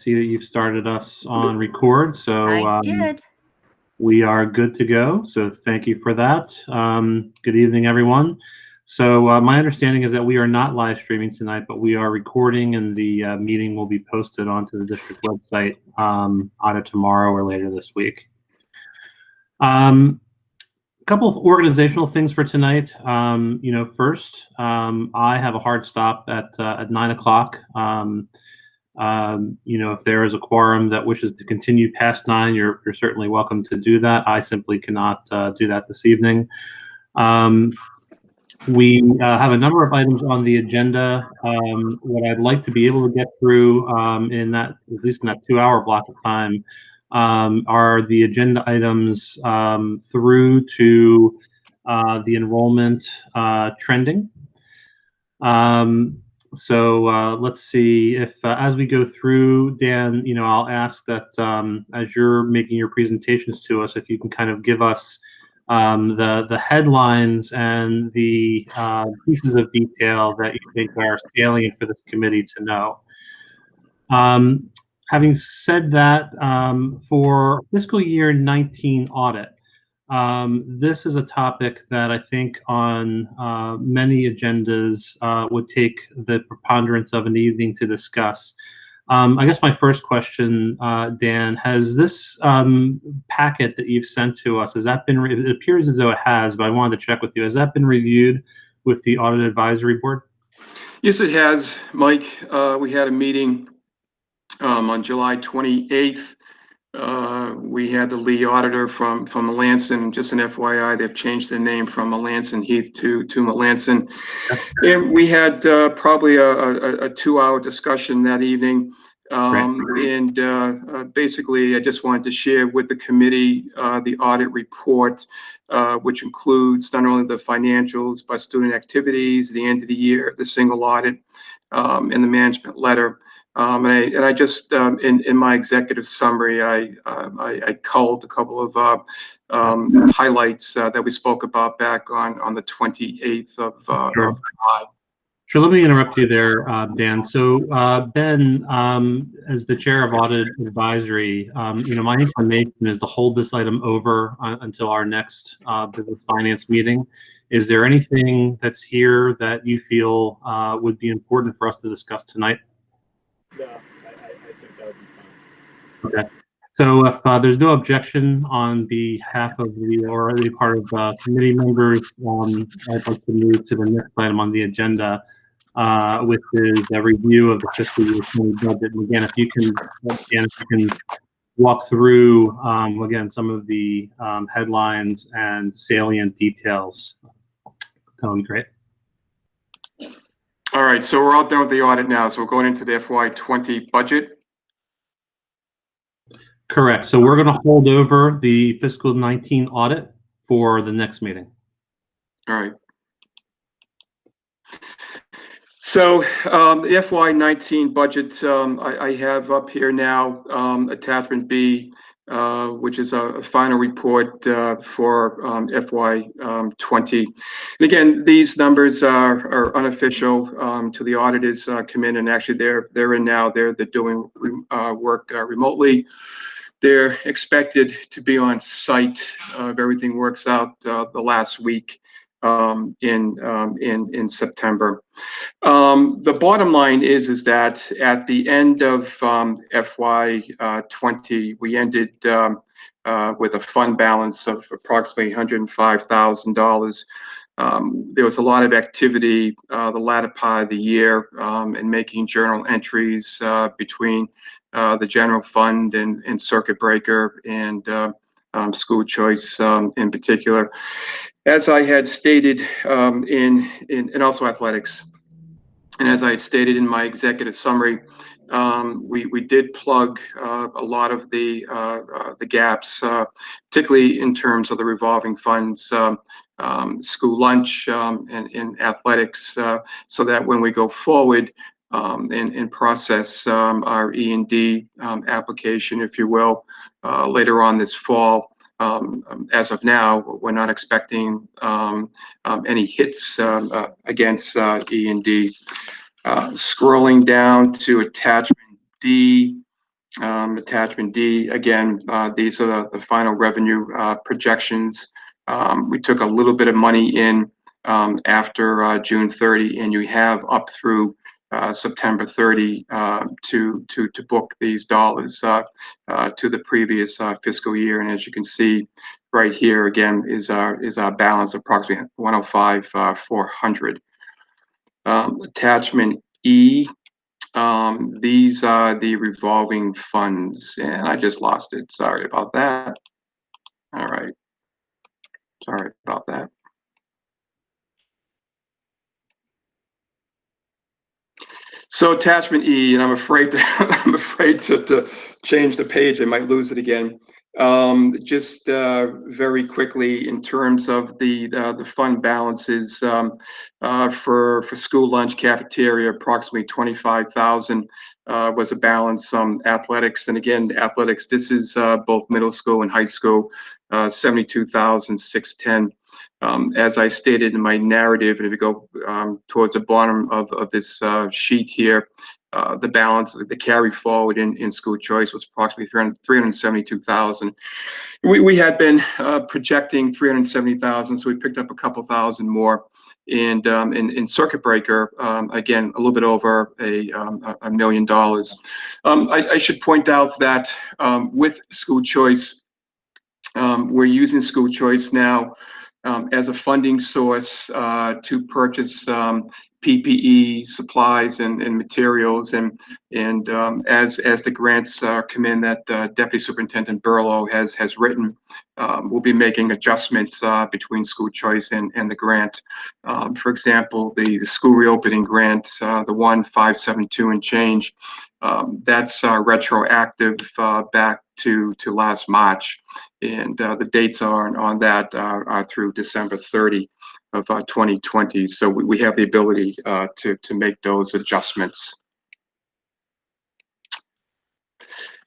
See that you've started us on record, so I did. we are good to go. So thank you for that. Good evening, everyone. So my understanding is that we are not live streaming tonight, but we are recording, and the meeting will be posted onto the district website either tomorrow or later this week. A couple of organizational things for tonight. First, I have a hard stop at 9 o'clock. If there is a quorum that wishes to continue past 9, you're certainly welcome to do that. I simply cannot do that this evening. We have a number of items on the agenda. What I'd like to be able to get through in that, at least in that 2-hour block of time, are the agenda items through to the enrollment trending. So let's see if as we go through, Dan, I'll ask that as you're making your presentations to us, if you can kind of give us the headlines and the pieces of detail that you think are salient for this committee to know. Having said that, for fiscal year 19 audit, this is a topic that I think on many agendas would take the preponderance of an evening to discuss. I guess my first question, Dan, has this packet that you've sent to us, has that been, it appears as though it has, but I wanted to check with you, has that been reviewed with the Audit Advisory Board? Yes, it has, Mike. We had a meeting on July 28th. We had the lead auditor from Melanson. Just an FYI, they've changed the name from Melanson Heath to Melanson. And we had probably a 2-hour discussion that evening. Basically, I just wanted to share with the committee the audit report, which includes not only the financials, but student activities, the end of the year, the single audit, and the management letter. And I just in my executive summary, I culled a couple of highlights that we spoke about back on the 28th of July. Sure. Let me interrupt you there, Dan. So, Ben, as the chair of Audit Advisory, my inclination is to hold this item over until our next business finance meeting. Is there anything that's here that you feel would be important for us to discuss tonight? No, I think that would be fine. Okay. So if there's no objection on behalf of the or any part of committee members, I'd like to move to the next item on the agenda, which is a review of the fiscal year 20 budget. And again, if you can walk through again some of the headlines and salient details, that would be great. All right, so we're all done with the audit now. So we're going into the FY20 budget. Correct. So we're going to hold over the fiscal 19 audit for the next meeting. All right. So the FY19 budget, I have up here now attachment B, which is a final report for FY20. And again, these numbers are unofficial to the auditors come in, and actually they're in now. They're doing work remotely. They're expected to be on site if everything works out the last week in September. The bottom line is that at the end of FY20, we ended with a fund balance of approximately $105,000. There was a lot of activity the latter part of the year in making journal entries between the general fund and circuit breaker and school choice in particular. As I had stated and also athletics, and as I had stated in my executive summary, we did plug a lot of the gaps, particularly in terms of the revolving funds, school lunch, and athletics, so that when we go forward and process our E&D application, if you will, later on this fall, as of now, we're not expecting any hits against E&D. Scrolling down to attachment D, Attachment D, again, these are the final revenue projections. We took a little bit of money in after June 30, and you have up through September 30 to book these dollars to the previous fiscal year. And as you can see right here, again, is our balance, approximately 105,400. Attachment E, these are the revolving funds, and I just lost it. Sorry about that. All right. Sorry about that. So attachment E, and I'm afraid to change the page. I might lose it again. Just very quickly, in terms of the fund balances for school lunch cafeteria, approximately 25,000 was a balance. Athletics, and again, athletics. This is both middle school and high school. 72,610. As I stated in my narrative, and if you go towards the bottom of this sheet here, the balance, the carry forward in school choice was approximately 372,000. We had been projecting 370,000, so we picked up a couple thousand more. And in circuit breaker, again, a little bit over $1 million. I should point out that with school choice, we're using school choice now as a funding source to purchase PPE supplies and materials, and as the grants come in that Deputy Superintendent Burlow has written, we'll be making adjustments between school choice and the grant. For example, the school reopening grant, the 1572 and change, that's retroactive back to last March, and the dates on that are through December 30 of 2020. So we have the ability to make those adjustments.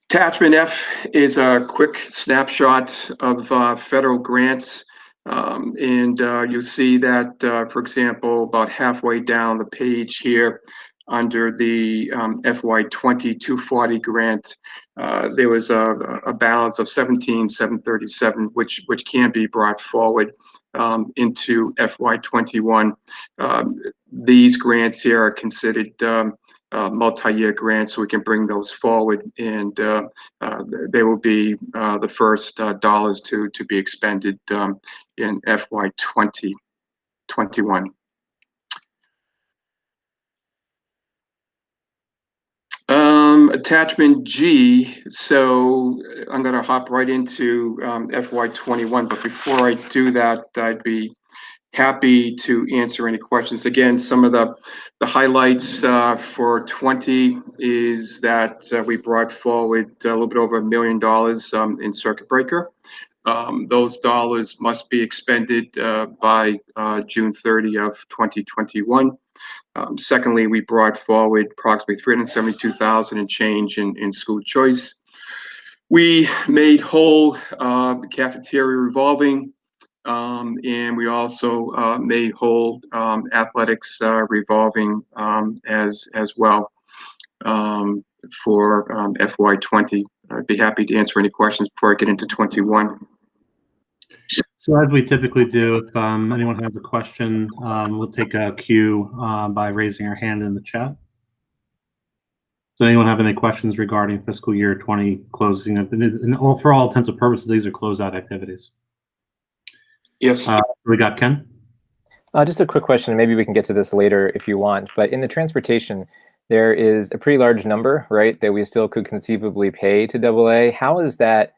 Attachment F is a quick snapshot of federal grants. And you'll see that, for example, about halfway down the page here, under the FY20 240 grant, there was a balance of 17,737, which can be brought forward into FY21. These grants here are considered multi-year grants, so we can bring those forward, and they will be the first dollars to be expended in FY2021. Attachment G, so I'm going to hop right into FY21, but before I do that, I'd be happy to answer any questions. Again, some of the highlights for 20 is that we brought forward a little bit over $1 million in circuit breaker. Those dollars must be expended by June 30 of 2021. Secondly, we brought forward approximately 372,000 and change in school choice. We made whole the cafeteria revolving, and we also made whole athletics revolving as well for FY20. I'd be happy to answer any questions before I get into 21. So as we typically do, if anyone has a question, we'll take a cue by raising your hand in the chat. Does anyone have any questions regarding fiscal year 20 closing? And for all intents and purposes, these are closeout activities. Yes. We got Ken. Just a quick question, and maybe we can get to this later if you want, but in the transportation, there is a pretty large number, right, that we still could conceivably pay to AA. How is that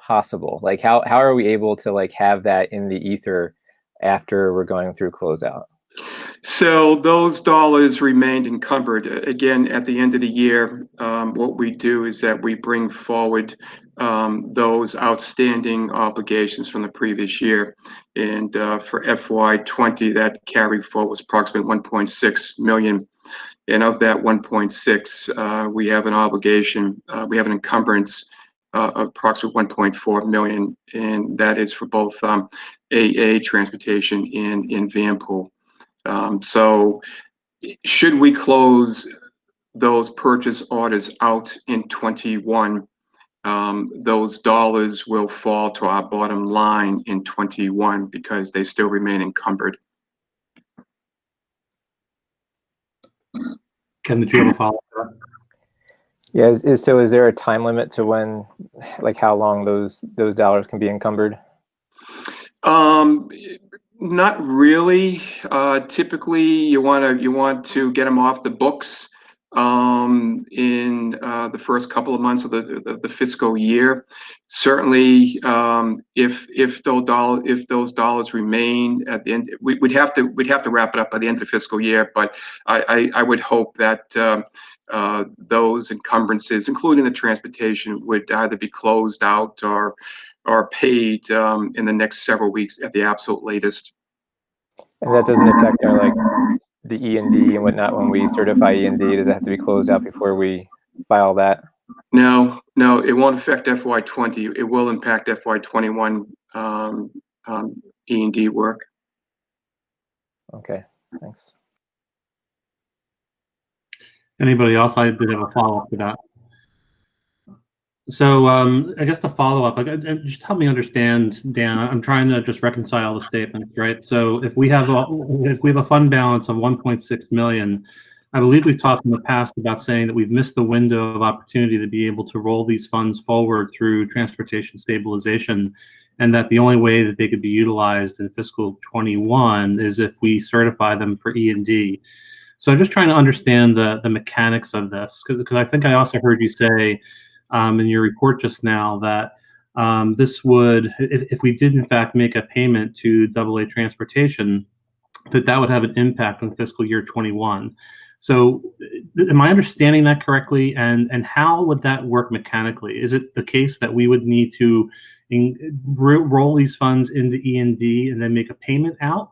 possible? Like, how are we able to like have that in the ether after we're going through closeout? So those dollars remained encumbered. Again, at the end of the year, what we do is that we bring forward those outstanding obligations from the previous year. And for FY20, that carry forward was approximately 1.6 million. And of that 1.6, we have an obligation, we have an encumbrance of approximately 1.4 million, and that is for both AA transportation and in van pool. So should we close those purchase orders out in 21, those dollars will fall to our bottom line in 21 because they still remain encumbered. Ken, did you have a follow-up? Yeah, so is there a time limit to when, like how long those dollars can be encumbered? Not really. Typically, you want to get them off the books in the first couple of months of the fiscal year. Certainly, if those dollars remain at the end, we'd have to wrap it up by the end of the fiscal year. But I would hope that those encumbrances, including the transportation, would either be closed out or paid in the next several weeks at the absolute latest. And that doesn't affect our like the E&D and whatnot when we certify E&D? Does it have to be closed out before we file that? No, it won't affect FY20. It will impact FY21 E&D work. Okay, thanks. Anybody else? I did have a follow-up to that. So I guess the follow-up, just help me understand, Dan. I'm trying to just reconcile the statements, right? So if we have a fund balance of 1.6 million, I believe we've talked in the past about saying that we've missed the window of opportunity to be able to roll these funds forward through transportation stabilization, and that the only way that they could be utilized in fiscal 21 is if we certify them for E&D. So I'm just trying to understand the mechanics of this, because I think I also heard you say in your report just now that this would, if we did in fact make a payment to AA Transportation, that would have an impact on fiscal year 21. So am I understanding that correctly? And how would that work mechanically? Is it the case that we would need to roll these funds into E&D and then make a payment out?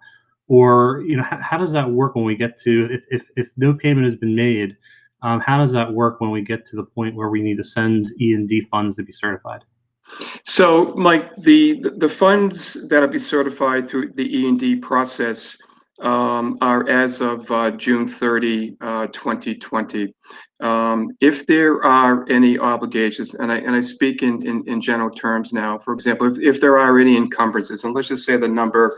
Or, how does that work when we get to, if no payment has been made, how does that work when we get to the point where we need to send E&D funds to be certified? So, Mike, the funds that'll be certified through the E&D process are as of June 30, 2020. If there are any obligations, and I speak in general terms now, for example, if there are any encumbrances, and let's just say the number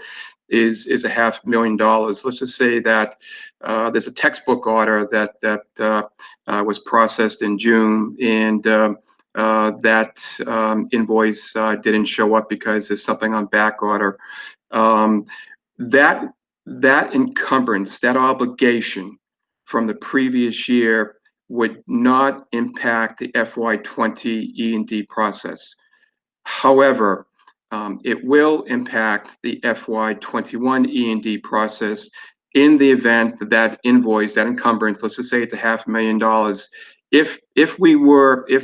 is $500,000. Let's just say that there's a textbook order that was processed in June, and that invoice didn't show up because there's something on back order. That encumbrance, that obligation from the previous year would not impact the FY20 E&D process. However, it will impact the FY21 E&D process in the event that that invoice, that encumbrance, let's just say it's $500,000. If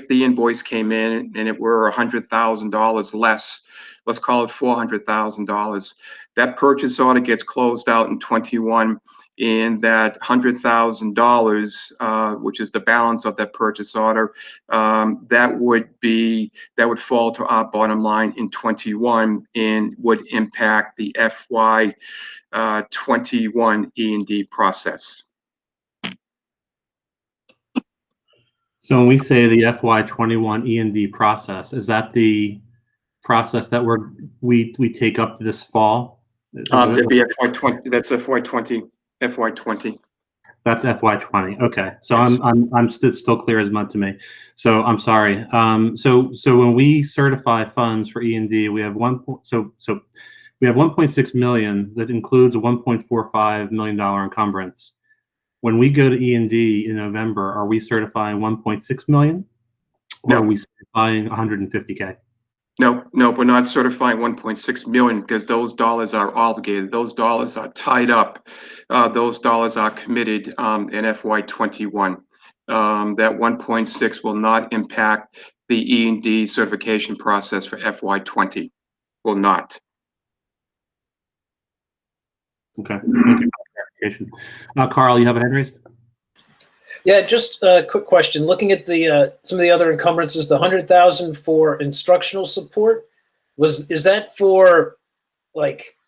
the invoice came in and it were $100,000 less, let's call it $400,000, that purchase order gets closed out in 21, and that $100,000, which is the balance of that purchase order, that would fall to our bottom line in 21 and would impact the FY21 E&D process. So when we say the FY21 E&D process, is that the process that we take up this fall? It'd be FY20. That's FY20. FY20. That's FY20. Okay, so Yes. I'm still clear as mud to me. So I'm sorry. So when we certify funds for E&D, we have we have 1.6 million that includes a $1.45 million encumbrance. When we go to E&D in November, are we certifying 1.6 million? No. Or are we certifying 150K? No, we're not certifying 1.6 million because those dollars are obligated. Those dollars are tied up. Those dollars are committed in FY21. That 1.6 will not impact the E&D certification process for FY20. Will not. Okay. Carl, you have a hand raised? Yeah, just a quick question. Looking at the some of the other encumbrances, the 100,000 for instructional support, is that for like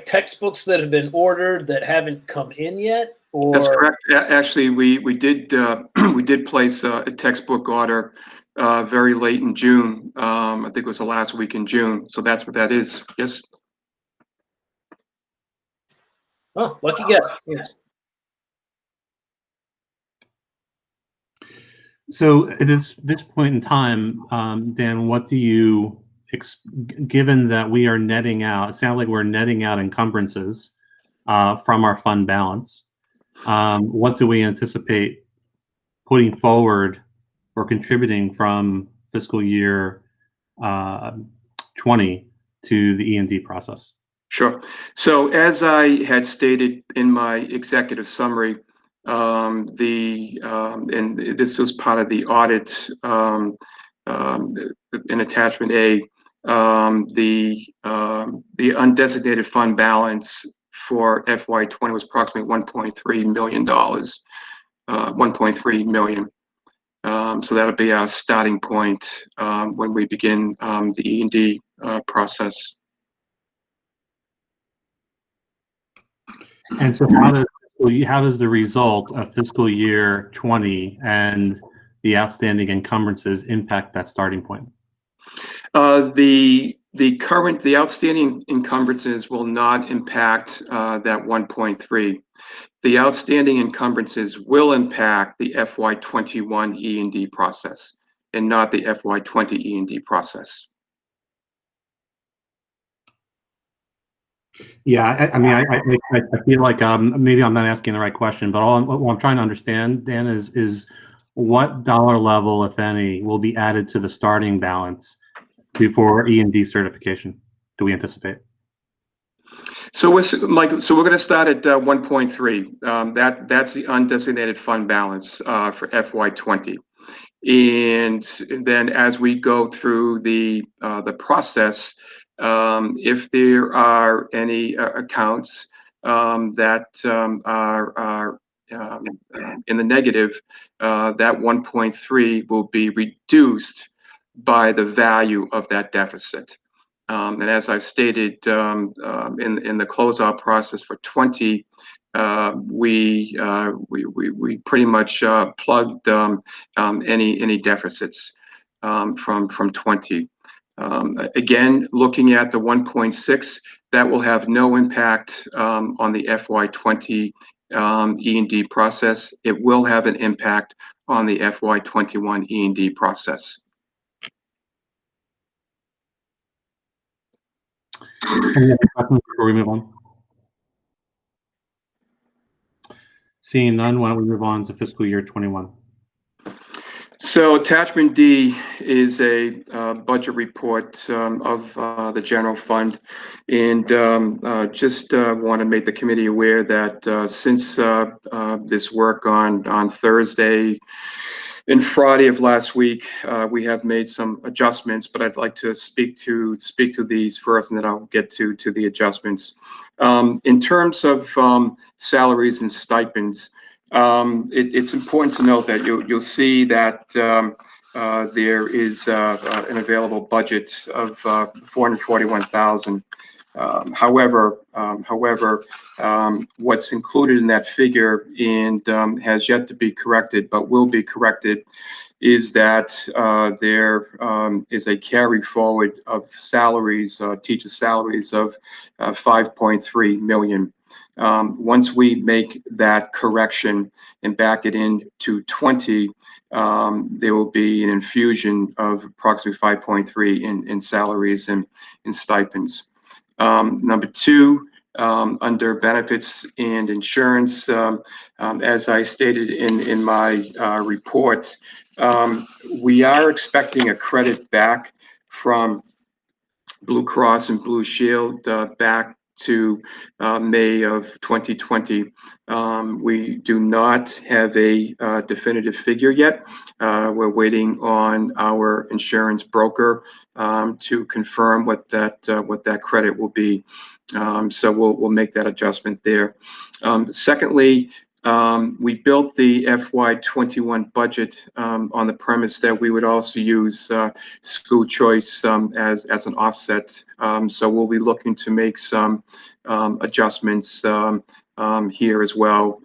textbooks that have been ordered that haven't come in yet, Or That's correct. Actually, we did we did place a textbook order very late in June. I think it was the last week in June. So that's what that is. Yes. oh, lucky guess. Yes. So at this point in time, Dan, what do you, given that we are netting out, it sounds like we're netting out encumbrances from our fund balance, what do we anticipate putting forward or contributing from fiscal year 20 to the E&D process? Sure. So as I had stated in my executive summary, and this was part of the audit in attachment A, the undesignated fund balance for FY20 was approximately $1.3 million, 1.3 million. So that'll be our starting point when we begin the E&D process. And so how does the result of fiscal year 20 and the outstanding encumbrances impact that starting point? The outstanding encumbrances will not impact that 1.3. The outstanding encumbrances will impact the FY21 E&D process and not the FY20 E&D process. Yeah, I mean, I feel like maybe I'm not asking the right question, but what I'm trying to understand, Dan, is what dollar level, if any, will be added to the starting balance before E&D certification? Do we anticipate? So we're going to start at 1.3. That's the undesignated fund balance for FY20. And then as we go through the process, if there are any accounts that are in the negative, that 1.3 will be reduced by the value of that deficit. And as I've stated in the closeout process for 20, we pretty much plugged any deficits from 20. Again, looking at the 1.6, that will have no impact on the FY20 E&D process. It will have an impact on the FY21 E&D process. Any other questions before we move on? Seeing none, why don't we move on to fiscal year 21? So attachment D is a budget report of the general fund, and just want to make the committee aware that since this work on Thursday and Friday of last week, we have made some adjustments, but I'd like to speak to these first, and then I'll get to the adjustments. In terms of salaries and stipends, it's important to note that you'll see that there is an available budget of $441,000. However, what's included in that figure and has yet to be corrected, but will be corrected, is that there is a carry forward of salaries, teacher salaries of 5.3 million. Once we make that correction and back it into 20, there will be an infusion of approximately 5.3 in salaries and in stipends. Number two, under benefits and insurance, as I stated in my report, we are expecting a credit back from Blue Cross and Blue Shield back to May of 2020. We do not have a definitive figure yet. We're waiting on our insurance broker to confirm what that credit will be. So we'll make that adjustment there. Secondly, we built the FY21 budget on the premise that we would also use school choice as an offset. So we'll be looking to make some adjustments here as well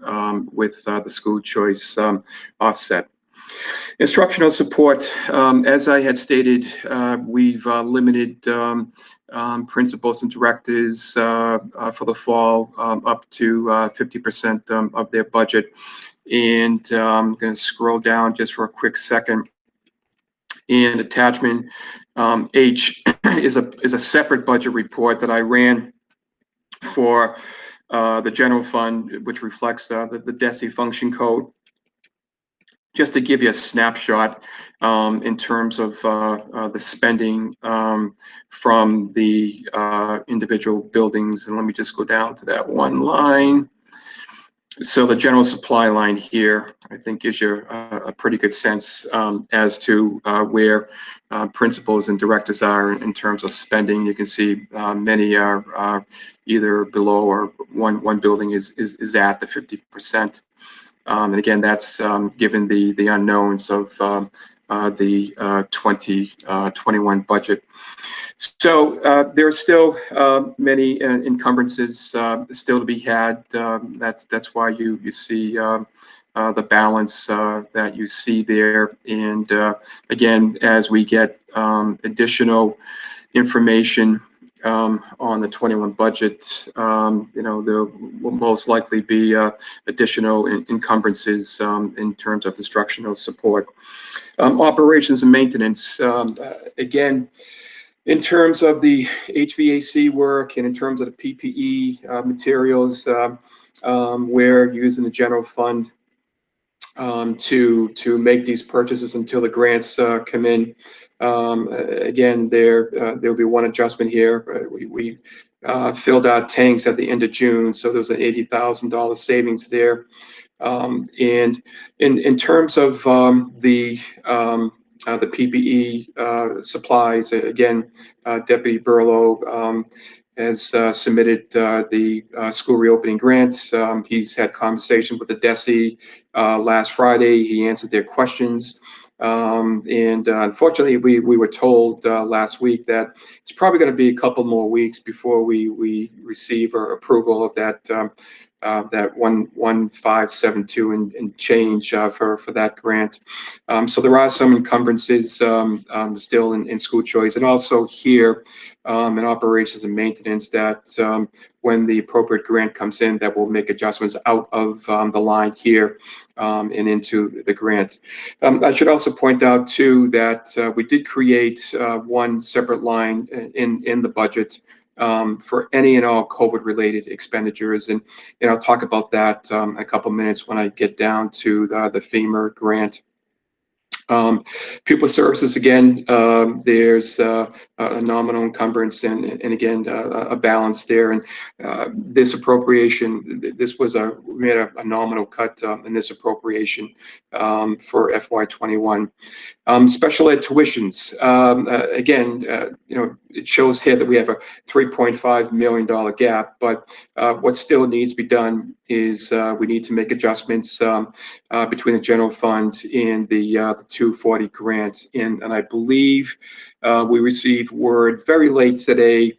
with the school choice offset. Instructional support, as I had stated, we've limited principals and directors for the fall up to 50% of their budget. And I'm going to scroll down just for a quick second. And attachment H is a separate budget report that I ran for the general fund, which reflects the DESI function code. Just to give you a snapshot in terms of the spending from the individual buildings. And let me just go down to that one line. So the general supply line here, I think, gives you a pretty good sense as to where principals and directors are in terms of spending. You can see many are either below, or one building is at the 50%. And again, that's given the unknowns of the 2021 budget. So there are still many encumbrances still to be had. That's why you see the balance that you see there. And again, as we get additional information on the 21 budget, there will most likely be additional encumbrances in terms of instructional support. Operations and maintenance, again, in terms of the HVAC work and in terms of the PPE materials, we're using the general fund to make these purchases until the grants come in. Again, there'll be one adjustment here. We filled out tanks at the end of June, so there was an $80,000 savings there. And in terms of the PPE supplies, again, Deputy Burlow has submitted the school reopening grant. He's had conversation with the DESI last Friday. He answered their questions. And unfortunately, we were told last week that it's probably going to be a couple more weeks before we receive or approval of that 1572 and change for that grant. So there are some encumbrances still in school choice, and also here in operations and maintenance that when the appropriate grant comes in, that will make adjustments out of the line here and into the grant. I should also point out too that we did create one separate line in the budget for any and all COVID-related expenditures, and I'll talk about that in a couple minutes when I get down to the FEMA grant. Pupil services, again, there's a nominal encumbrance and again a balance there. And this appropriation, we made a nominal cut in this appropriation for FY21. Special ed tuitions, again, it shows here that we have a $3.5 million gap, but what still needs to be done is we need to make adjustments between the general fund and the 240 grant. And I believe we received word very late today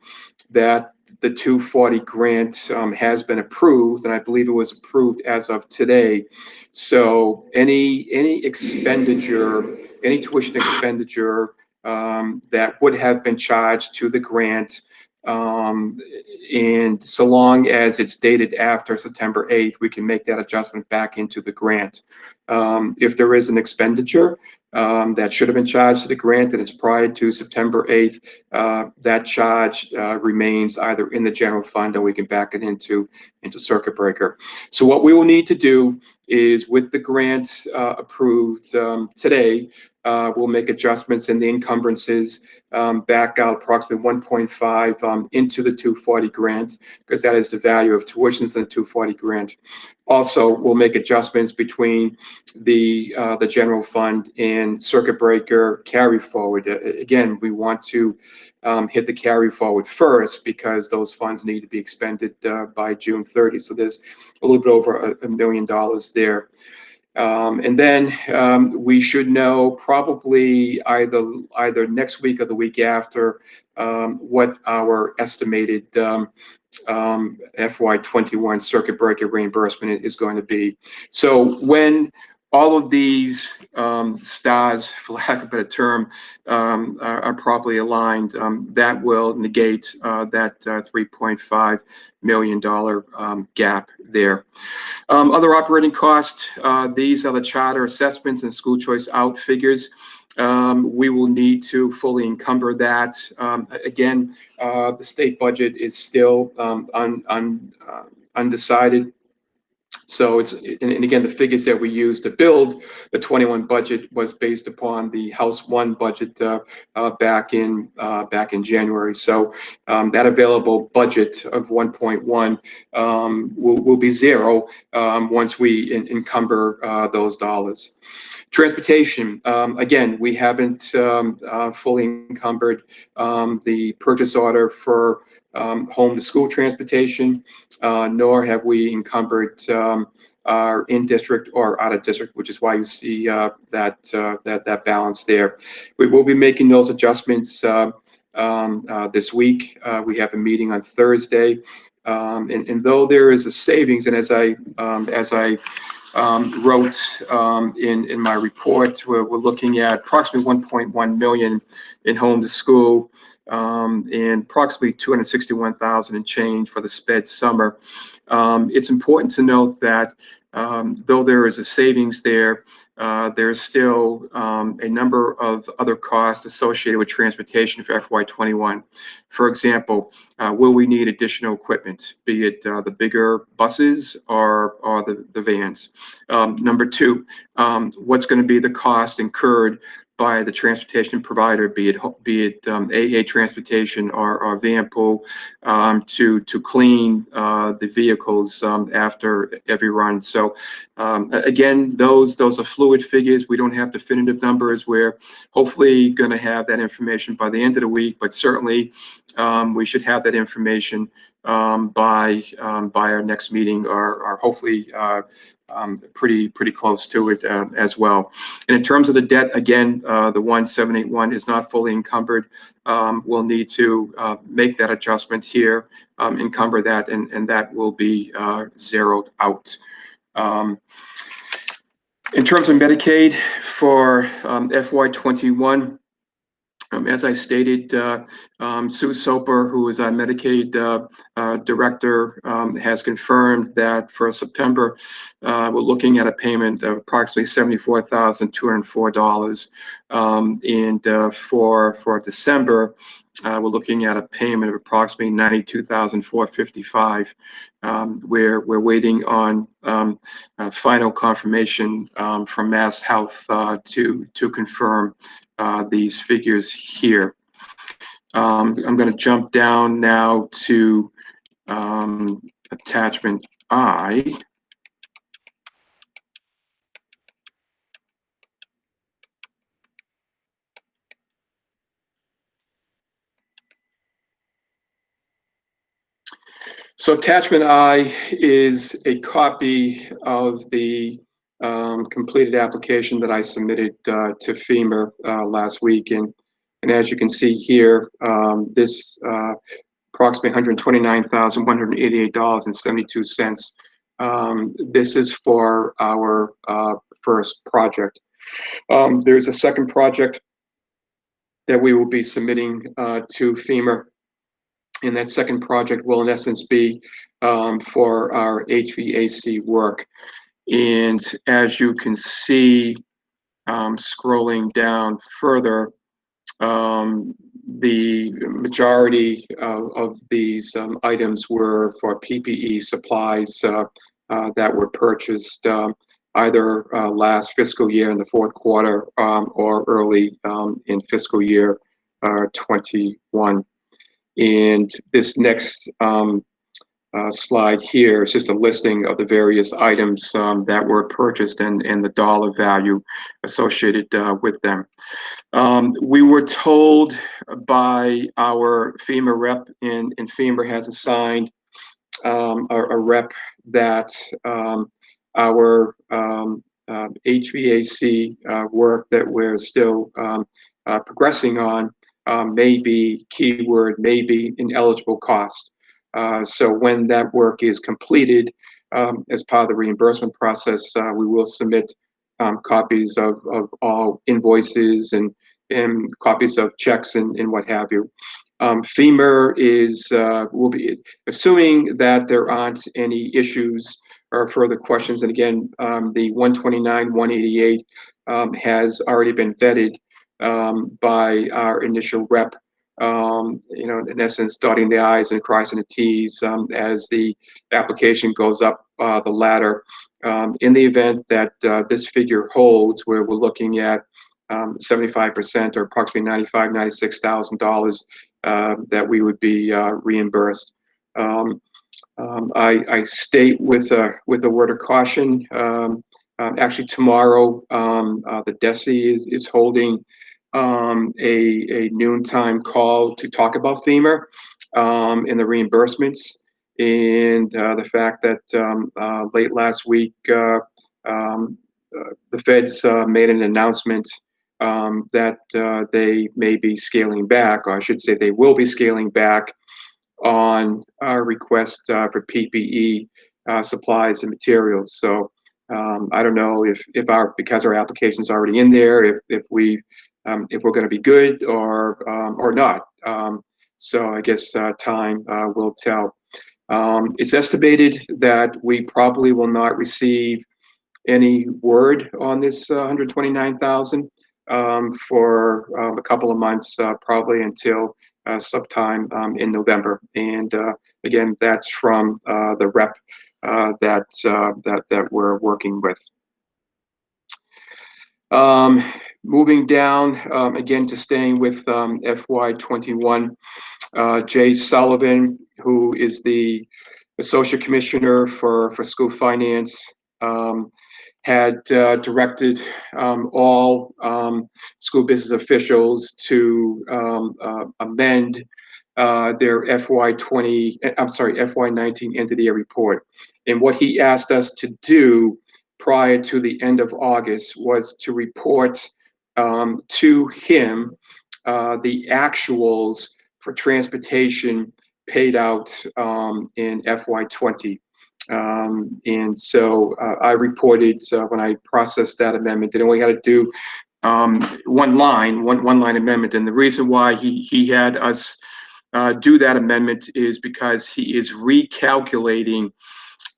that the 240 grant has been approved, and I believe it was approved as of today. So any expenditure, any tuition expenditure that would have been charged to the grant, and so long as it's dated after September 8th, we can make that adjustment back into the grant. If there is an expenditure that should have been charged to the grant and it's prior to September 8th, that charge remains either in the general fund or we can back it into circuit breaker. So what we will need to do is, with the grant approved today, we'll make adjustments in the encumbrances, back out approximately 1.5 into the 240 grant, because that is the value of tuitions in the 240 grant. Also, we'll make adjustments between the general fund and circuit breaker carry forward. Again, we want to hit the carry forward first because those funds need to be expended by June 30. So there's a little bit over $1 million there. And then we should know probably either next week or the week after what our estimated FY21 circuit breaker reimbursement is going to be. So when all of these stars, for lack of a better term, are properly aligned, that will negate that $3.5 million gap there. Other operating costs, these are the charter assessments and school choice out figures. We will need to fully encumber that. Again, the state budget is still undecided. So and again, the figures that we used to build the 21 budget was based upon the House 1 budget back in January. So that available budget of 1.1 will be zero once we encumber those dollars. Transportation, again, we haven't fully encumbered the purchase order for home to school transportation, nor have we encumbered our in-district or out-of-district, which is why you see that balance there. We will be making those adjustments this week. We have a meeting on Thursday, and though there is a savings, and as I wrote in my report, we're looking at approximately 1.1 million in home to school, and approximately 261,000 and change for the sped summer. It's important to note that though there is a savings there, there's still a number of other costs associated with transportation for FY21. For example, will we need additional equipment, be it the bigger buses or the vans? Number two, what's going to be the cost incurred by the transportation provider, be it AA Transportation or Van Pool, to clean the vehicles after every run. So again, those are fluid figures. We don't have definitive numbers. We're hopefully going to have that information by the end of the week, but certainly we should have that information by our next meeting, or hopefully pretty close to it as well. And in terms of the debt, again, the 1781 is not fully encumbered. We'll need to make that adjustment here, encumber that, and that will be zeroed out. In terms of Medicaid for FY21, as I stated, Sue Soper, who is our Medicaid director, has confirmed that for September, we're looking at a payment of approximately $74,204. And for December, we're looking at a payment of approximately $92,455. We're waiting on final confirmation from Mass Health to confirm these figures here. I'm going to jump down now to attachment I. So attachment I is a copy of the completed application that I submitted to FEMA last week. And as you can see here, this approximately $129,188.72. This is for our first project. There's a second project that we will be submitting to FEMA. And that second project will in essence be for our HVAC work. And as you can see, scrolling down further, the majority of these items were for PPE supplies that were purchased either last fiscal year in the fourth quarter or early in fiscal year 21. And this next slide here is just a listing of the various items that were purchased and the dollar value associated with them. We were told by our FEMA rep, and FEMA has assigned a rep that our HVAC work that we're still progressing on may be, keyword, may be ineligible cost. So when that work is completed, as part of the reimbursement process, we will submit copies of all invoices and copies of checks and what have you. FEMA will be, assuming that there aren't any issues or further questions. And again, the 129, 188 has already been vetted by our initial rep. In essence, dotting the I's and crossing the T's as the application goes up the ladder. In the event that this figure holds, where we're looking at 75% or approximately $95,000, $96,000 that we would be reimbursed. I state with a word of caution. Actually, tomorrow the DESE is holding a noontime call to talk about FEMA and the reimbursements, and the fact that late last week the feds made an announcement that they may be scaling back, or I should say they will be scaling back on our request for PPE supplies and materials. So I don't know if because our application's already in there, if we're going to be good or not. So I guess time will tell. It's estimated that we probably will not receive any word on this 129,000 for a couple of months, probably until sometime in November. And again, that's from the rep that we're working with. Moving down again to staying with FY21, Jay Sullivan, who is the Associate Commissioner for School Finance, had directed all school business officials to amend their FY19 end of the year report. And what he asked us to do prior to the end of August was to report to him the actuals for transportation paid out in FY20. And so I reported when I processed that amendment that we had to do one line amendment. And the reason why he had us do that amendment is because he is recalculating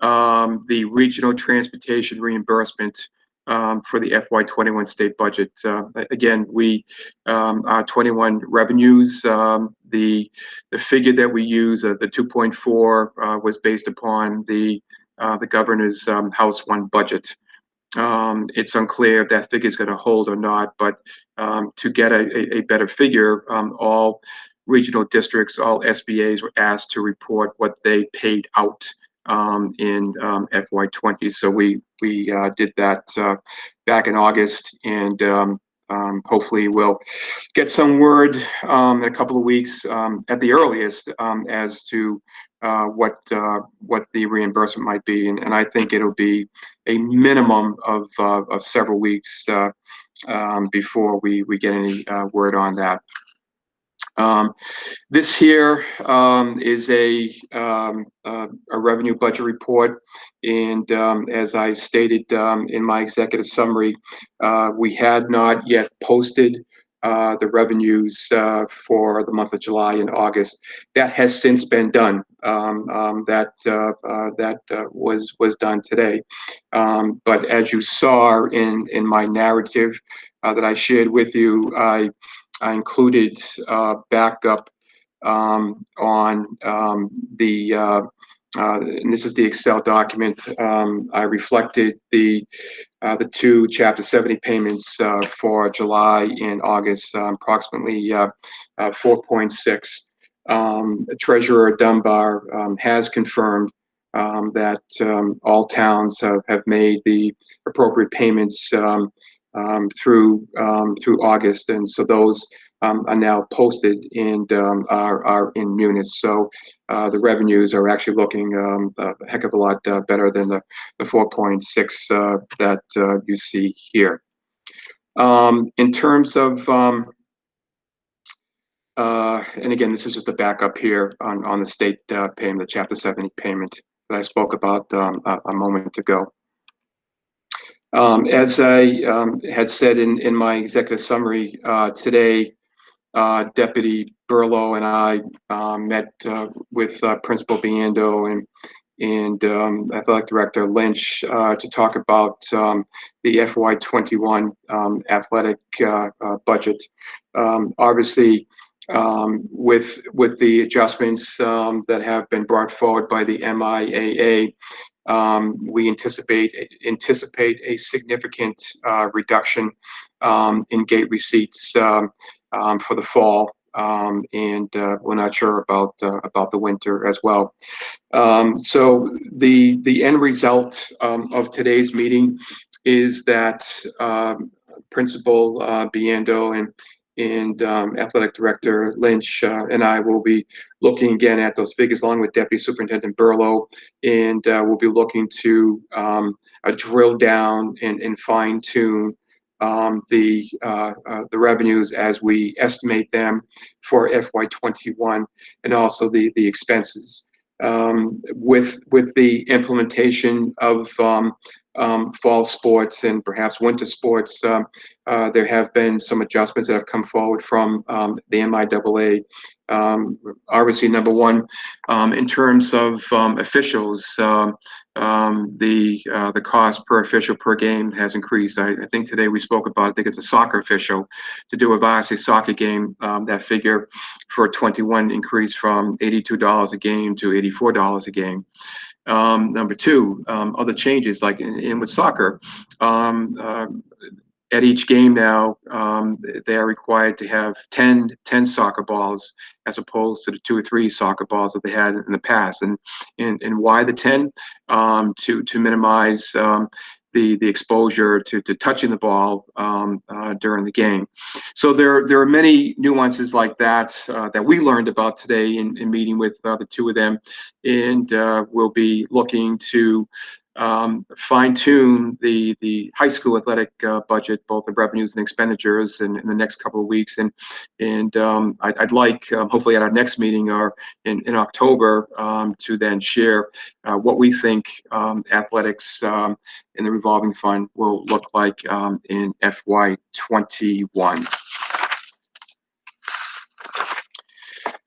the regional transportation reimbursement for the FY21 state budget. Again, our 21 revenues, the figure that we use, the 2.4, was based upon the governor's House 1 budget. It's unclear if that figure is going to hold or not, but to get a better figure, all regional districts, all SBAs were asked to report what they paid out in FY20. So we did that back in August, and hopefully we'll get some word in a couple of weeks at the earliest as to what the reimbursement might be, and I think it'll be a minimum of several weeks before we get any word on that. This here is a revenue budget report, and as I stated in my executive summary, we had not yet posted the revenues for the month of July and August. That has since been done. That was done today. But as you saw in my narrative that I shared with you, I included backup on and this is the Excel document. I reflected the two Chapter 70 payments for July and August, approximately 4.6. Treasurer Dunbar has confirmed that all towns have made the appropriate payments through August, and so those are now posted and are in munis. So the revenues are actually looking a heck of a lot better than the 4.6 that you see here. In terms of and again, this is just a backup here on the state payment, the Chapter 70 payment that I spoke about a moment ago. As I had said in my executive summary today, Deputy Burlow and I met with Principal Biando and Athletic Director Lynch to talk about the FY21 athletic budget. Obviously, with the adjustments that have been brought forward by the MIAA, we anticipate a significant reduction in gate receipts for the fall, and we're not sure about the winter as well. So the end result of today's meeting is that Principal Biando and Athletic Director Lynch and I will be looking again at those figures along with Deputy Superintendent Burlow, and we'll be looking to drill down and fine tune the revenues as we estimate them for FY21, and also the expenses. With the implementation of fall sports and perhaps winter sports, there have been some adjustments that have come forward from the MIAA. Obviously, number one, in terms of officials, the cost per official per game has increased. I think today we spoke about, I think it's a soccer official, to do a varsity soccer game, that figure for 21 increased from $82 a game to $84 a game. Number two, other changes like in with soccer, at each game now, they are required to have 10 soccer balls as opposed to the 2 or 3 soccer balls that they had in the past. And why the 10? To minimize the exposure to touching the ball during the game. So there are many nuances like that that we learned about today in meeting with the two of them, and we'll be looking to fine tune the high school athletic budget, both the revenues and expenditures, in the next couple of weeks. And I'd like, hopefully at our next meeting or in October, to then share what we think athletics in the revolving fund will look like in FY21.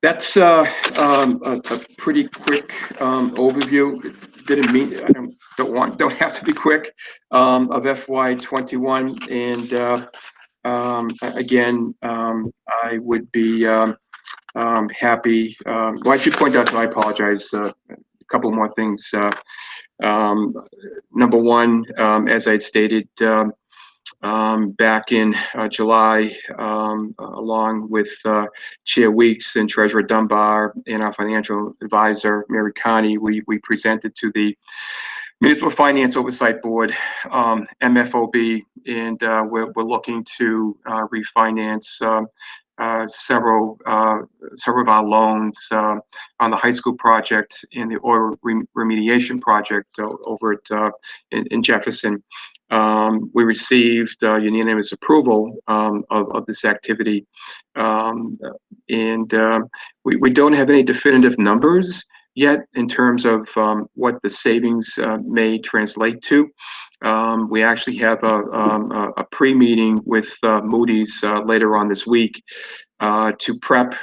That's a pretty quick overview. Didn't mean, don't have to be quick, of FY21, and again, I would be happy. Well, I should point out, I apologize, a couple more things. Number one, as I had stated back in July, along with Chair Weeks and Treasurer Dunbar and our financial advisor, Mary Connie, we presented to the Municipal Finance Oversight Board, MFOB, and we're looking to refinance several of our loans on the high school project and the oil remediation project over at in Jefferson. We received unanimous approval of this activity, and we don't have any definitive numbers yet in terms of what the savings may translate to. We actually have a pre-meeting with Moody's later on this week to prep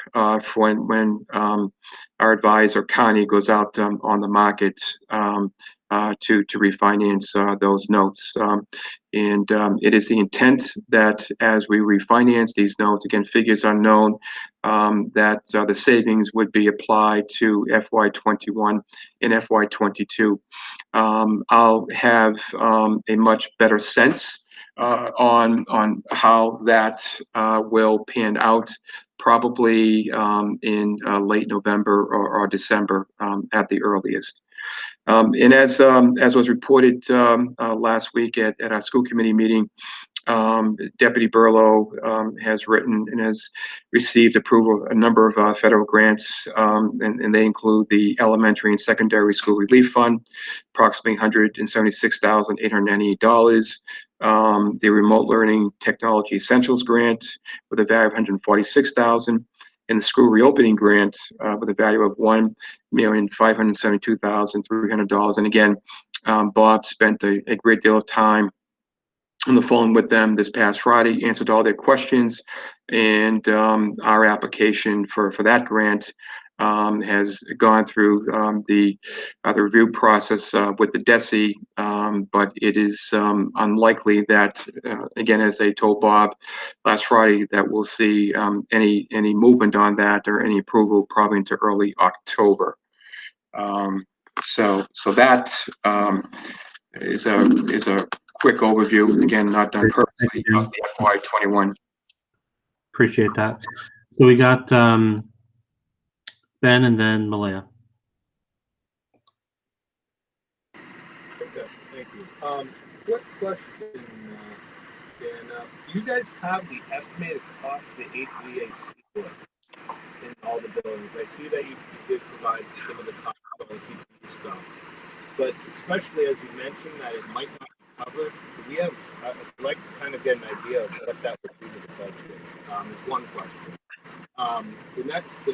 for when our advisor Connie goes out on the market to refinance those notes. And it is the intent that as we refinance these notes, again, figures unknown, that the savings would be applied to FY21 and FY22. I'll have a much better sense on how that will pan out, probably in late November or December at the earliest. And as was reported last week at our school committee meeting, Deputy Burlow has written and has received approval of a number of federal grants, and they include the Elementary and Secondary School Relief Fund, approximately $176,898. The Remote Learning Technology Essentials Grant with a value of $146,000, and the School Reopening Grant with a value of $1,572,300. And again, Bob spent a great deal of time on the phone with them this past Friday, answered all their questions, and our application for that grant has gone through the review process with the DESE, but it is unlikely that, again, as they told Bob last Friday, that we'll see any movement on that or any approval probably into early October. So that is a quick overview, again, not done purposely, of the FY21. Appreciate that. So we got Ben and then Malaya. Okay, thank you. Quick question, Dan. Do you guys have the estimated cost of the HVAC work in all the buildings? I see that you did provide some of the cost on the PPE stuff, but especially as you mentioned that it might not be covered, I'd like to kind of get an idea of what that would do to the budget. Is one question. The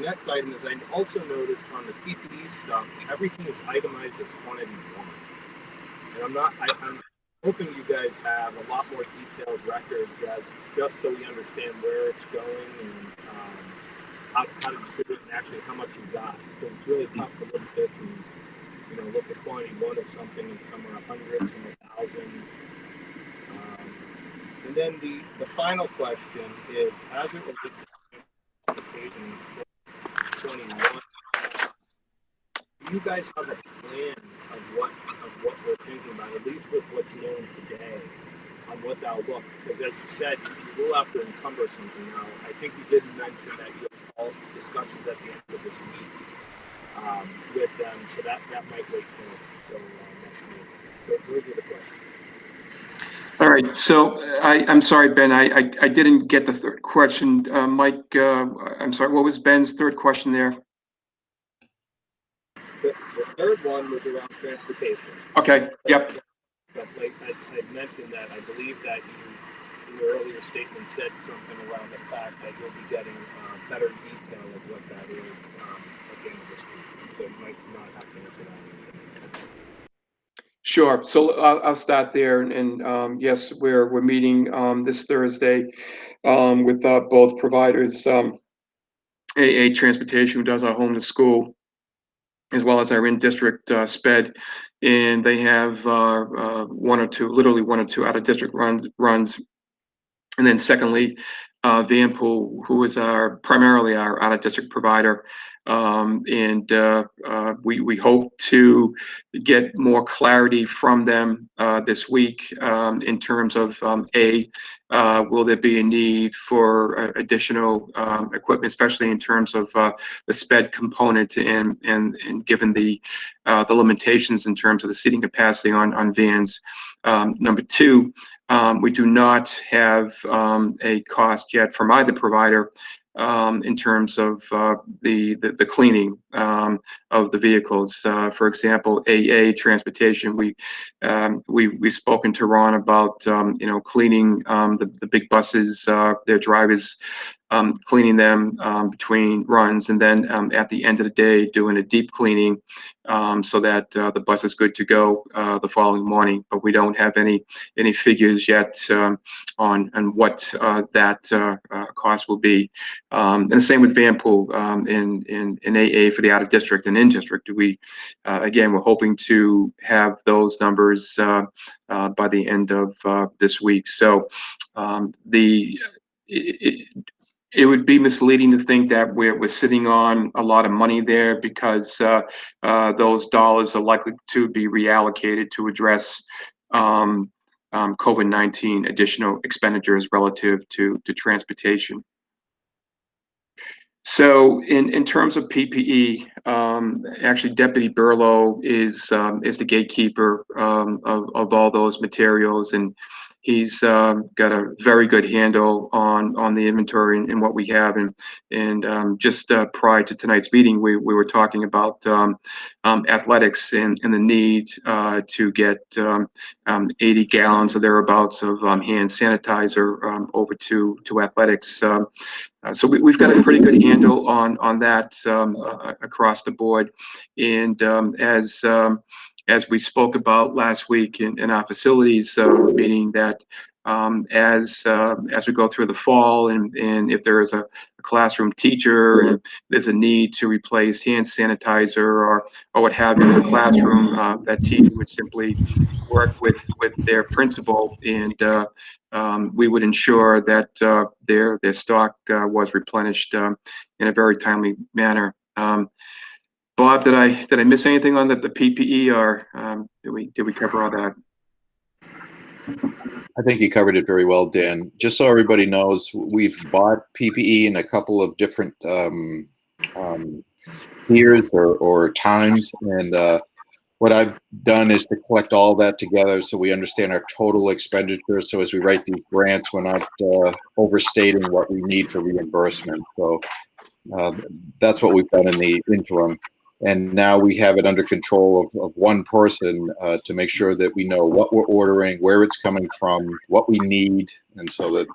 next item is, I also noticed on the PPE stuff, everything is itemized as quantity one. And I'm hoping you guys have a lot more detailed records just so we understand where it's going and how to distribute and actually how much you got. Because it's really tough to look at this and look at quantity one of something and some are hundreds, some are thousands. And then the final question is, as it relates to application 21, do you guys have a plan of what we're thinking about, at least with what's known today, on what that'll look? Because as you said, you will have to encumber something now. I think you did mention that you have all discussions at the end of this week with them, so that might wait till next week. Those are the questions. All right, so I'm sorry, Ben, I didn't get the third question. Mike, I'm sorry, what was Ben's third question there? The third one was around transportation. Okay, yep. But like as I mentioned, that I believe that you, in your earlier statement, said something around the fact that you'll be getting better detail of what that is at the end of this week. So you might not have to answer that. Sure. So I'll start there, and yes, we're meeting this Thursday with both providers, AA Transportation, who does our home to school, as well as our in-district SPED, and they have literally one or two out-of-district runs, and then secondly, Vanpool, who is primarily our out-of-district provider. We hope to get more clarity from them this week in terms of will there be a need for additional equipment, especially in terms of the SPED component, and given the limitations in terms of the seating capacity on vans. Number two, we do not have a cost yet from either provider in terms of the cleaning of the vehicles. For example, AA Transportation, we've spoken to Ron about cleaning the big buses, their drivers, cleaning them between runs, and then at the end of the day doing a deep cleaning so that the bus is good to go the following morning. But we don't have any figures yet on what that cost will be. And the same with Vanpool in AA for the out of district and in district. Again, we're hoping to have those numbers by the end of this week. So it would be misleading to think that we're sitting on a lot of money there, because those dollars are likely to be reallocated to address COVID-19 additional expenditures relative to transportation. So in terms of PPE, actually Deputy Burlow is the gatekeeper of all those materials, and he's got a very good handle on the inventory and what we have. And just prior to tonight's meeting, we were talking about athletics and the need to get 80 gallons or thereabouts of hand sanitizer over to athletics. So we've got a pretty good handle on that across the board. And as we spoke about last week in our facilities meeting, that as we go through the fall, and if there is a classroom teacher and there's a need to replace hand sanitizer or what have you in the classroom, that teacher would simply work with their principal, and we would ensure that their stock was replenished in a very timely manner. Bob, did I miss anything on the PPE, or did we cover all that? I think you covered it very well, Dan. Just so everybody knows, we've bought PPE in a couple of different tiers or times, and what I've done is to collect all that together so we understand our total expenditure. So as we write these grants, we're not overstating what we need for reimbursement. So that's what we've done in the interim. And now we have it under control of one person to make sure that we know what we're ordering, where it's coming from, what we need, and so that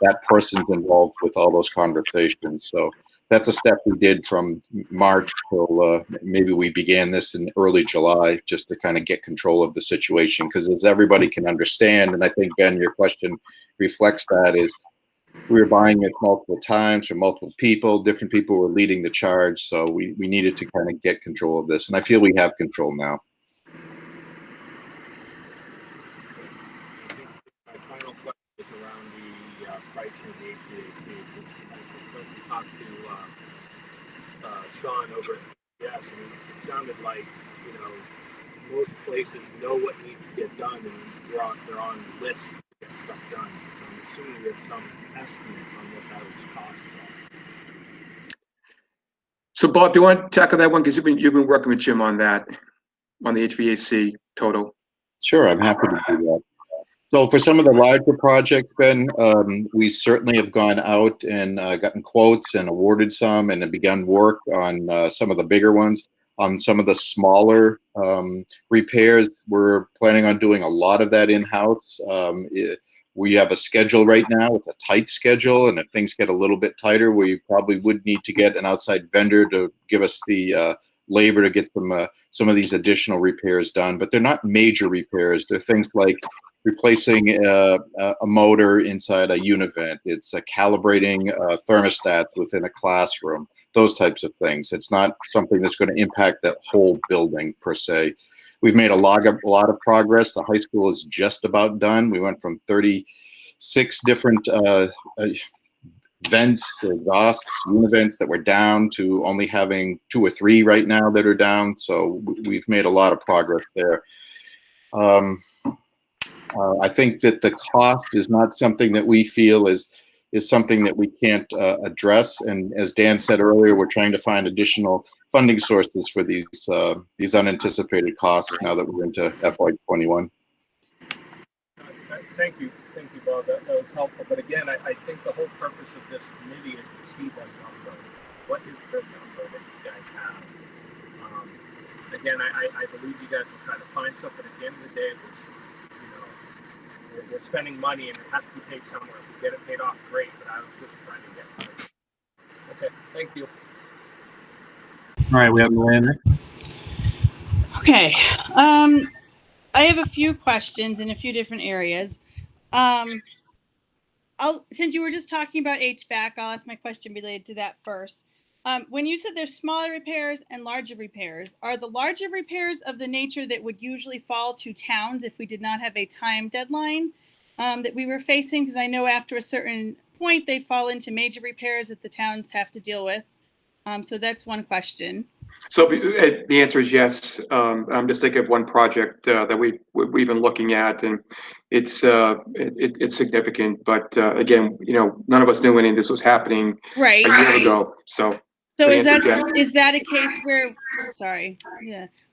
that person's involved with all those conversations. So that's a step we did from March till maybe we began this in early July, just to kind of get control of the situation. Because as everybody can understand, and I think, Ben, your question reflects that, is we were buying it multiple times from multiple people. Different people were leading the charge. So we needed to kind of get control of this. And I feel we have control now. My final question is around the pricing of the HVAC. We talked to Sean over at yes, and it sounded like, you know, most places know what needs to get done, and they're on lists to get stuff done. So I'm assuming there's some estimate on what those costs are. So Bob, do you want to tackle that one, because you've been working with Jim on that, on the HVAC total? Sure, I'm happy to do that. So for some of the larger projects, Ben, we certainly have gone out and gotten quotes and awarded some, and have begun work on some of the bigger ones. On some of the smaller repairs, we're planning on doing a lot of that in-house. We have a schedule right now. It's a tight schedule, and if things get a little bit tighter, we probably would need to get an outside vendor to give us the labor to get some of these additional repairs done. But they're not major repairs. They're things like replacing a motor inside a univent. It's calibrating thermostats within a classroom, those types of things. It's not something that's going to impact that whole building per se. We've made a lot of progress. The high school is just about done. We went from 36 different vents, exhausts, univents that were down to only having 2 or 3 right now that are down. So we've made a lot of progress there. I think that the cost is not something that we feel is something that we can't address. And as Dan said earlier, we're trying to find additional funding sources for these unanticipated costs now that we're into FY21. Thank you, Bob. That was helpful. But again, I think the whole purpose of this committee is to see the number. What is the number that you guys have? Again, I believe you guys will try to find something. At the end of the day, we're spending money, and it has to be paid somewhere. If we get it paid off, great. But I was just trying to get to it. Okay, thank you. All right, we have Miranda. Okay. I have a few questions in a few different areas. Since you were just talking about HVAC, I'll ask my question related to that first. When you said there's smaller repairs and larger repairs, are the larger repairs of the nature that would usually fall to towns if we did not have a time deadline that we were facing? Because I know after a certain point, they fall into major repairs that the towns have to deal with. So that's one question. So the answer is yes. I'm just thinking of one project that we've been looking at, and it's significant. But again, none of us knew any of this was happening a year ago. So So to is that interject. is that a case where,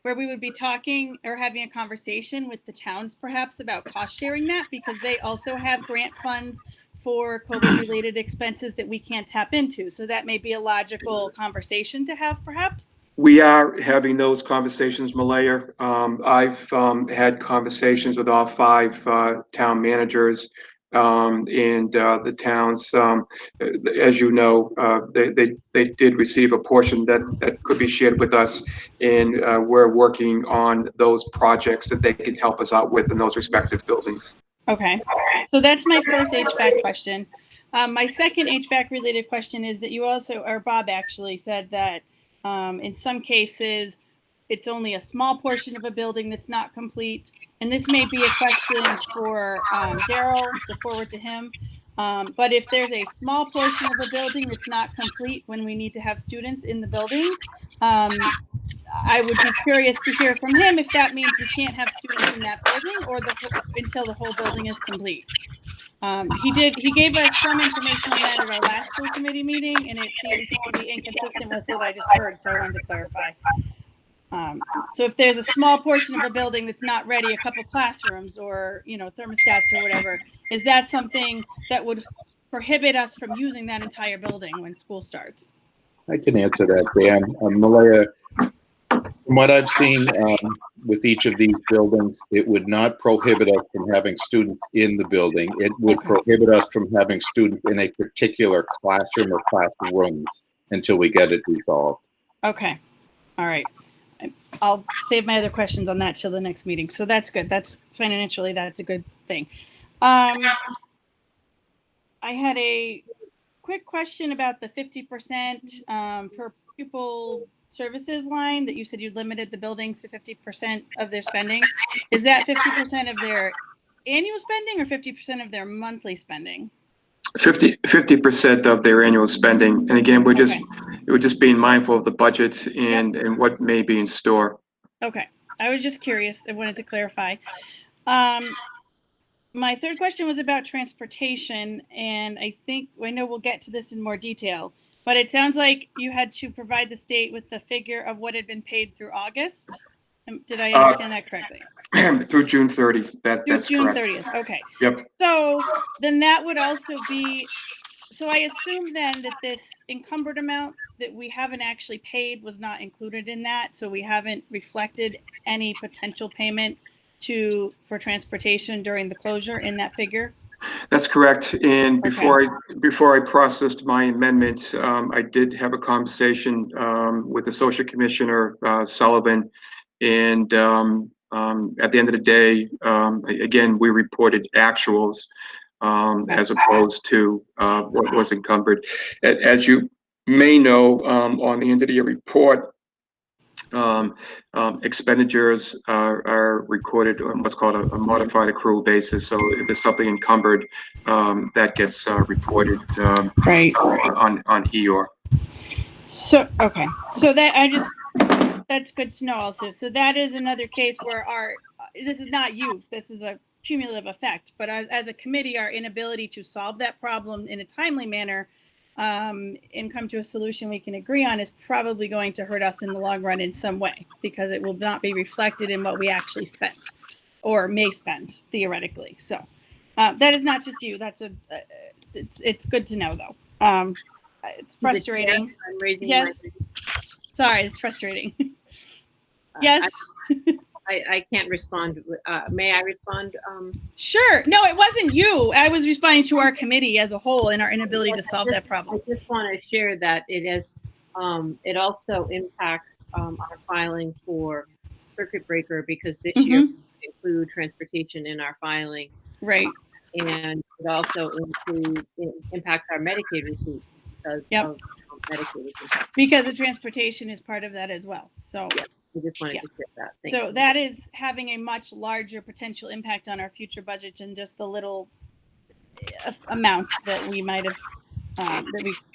where we would be talking or having a conversation with the towns perhaps about cost sharing that, because they also have grant funds for COVID-related expenses that we can't tap into. So that may be a logical conversation to have perhaps. We are having those conversations, Malaya. I've had conversations with all 5 town managers, and the towns, as you know, they did receive a portion that could be shared with us, and we're working on those projects that they can help us out with in those respective buildings. Okay, so that's my first HVAC question. My second HVAC related question is that you also, or Bob actually said that in some cases, it's only a small portion of a building that's not complete. And this may be a question for Daryl to forward to him. But if there's a small portion of a building that's not complete when we need to have students in the building, I would be curious to hear from him if that means we can't have students in that building or until the whole building is complete. He gave us some information on that at our last school committee meeting, and it seems to be inconsistent with what I just heard, so I wanted to clarify. So if there's a small portion of a building that's not ready, a couple classrooms or, thermostats or whatever, is that something that would prohibit us from using that entire building when school starts? I can answer that, Dan. Malaya, from what I've seen with each of these buildings, it would not prohibit us from having students in the building. It would prohibit us from having students in a particular classroom or classrooms until we get it resolved. Okay. All right. I'll save my other questions on that till the next meeting. So that's good. That's financially, that's a good thing. I had a quick question about the 50% per pupil services line that you said you limited the buildings to 50% of their spending. Is that 50% of their annual spending or 50% of their monthly spending? 50% of their annual spending. And again, we're just being mindful of the budget and what may be in store. Okay. I was just curious. I wanted to clarify. My third question was about transportation, and I know we'll get to this in more detail, but it sounds like you had to provide the state with the figure of what had been paid through August. Did I understand that correctly? Through June 30th. That's June correct. 30th. Okay. Yep. So then that would also be, so I assume then that this encumbered amount that we haven't actually paid was not included in that. So we haven't reflected any potential payment for transportation during the closure in that figure. That's correct. And before I processed my amendment, I did have a conversation with Associate Commissioner Sullivan, and at the end of the day, again, we reported actuals as opposed to what was encumbered. As you may know, on the end of the year report, expenditures are recorded on what's called a modified accrual basis. So if there's something encumbered, that gets reported on EOR. So so that's good to know also. So that is another case where this is not you, this is a cumulative effect, but as a committee, our inability to solve that problem in a timely manner and come to a solution we can agree on is probably going to hurt us in the long run in some way, because it will not be reflected in what we actually spent or may spend theoretically. So that is not just you. That's it's good to know though. It's frustrating. Yes. Sorry, it's frustrating. Yes. I can't respond. May I respond? Sure. No, it wasn't you. I was responding to our committee as a whole and our inability to solve that problem. I just want to share that it also impacts our filing for circuit breaker, because this year we include transportation in our filing. Right. And it also impacts our Medicaid receipts because of Medicaid receipts. Because the transportation is part of that as well. So I just wanted to share that. Thank so you. that is having a much larger potential impact on our future budget than just the little amount that we might have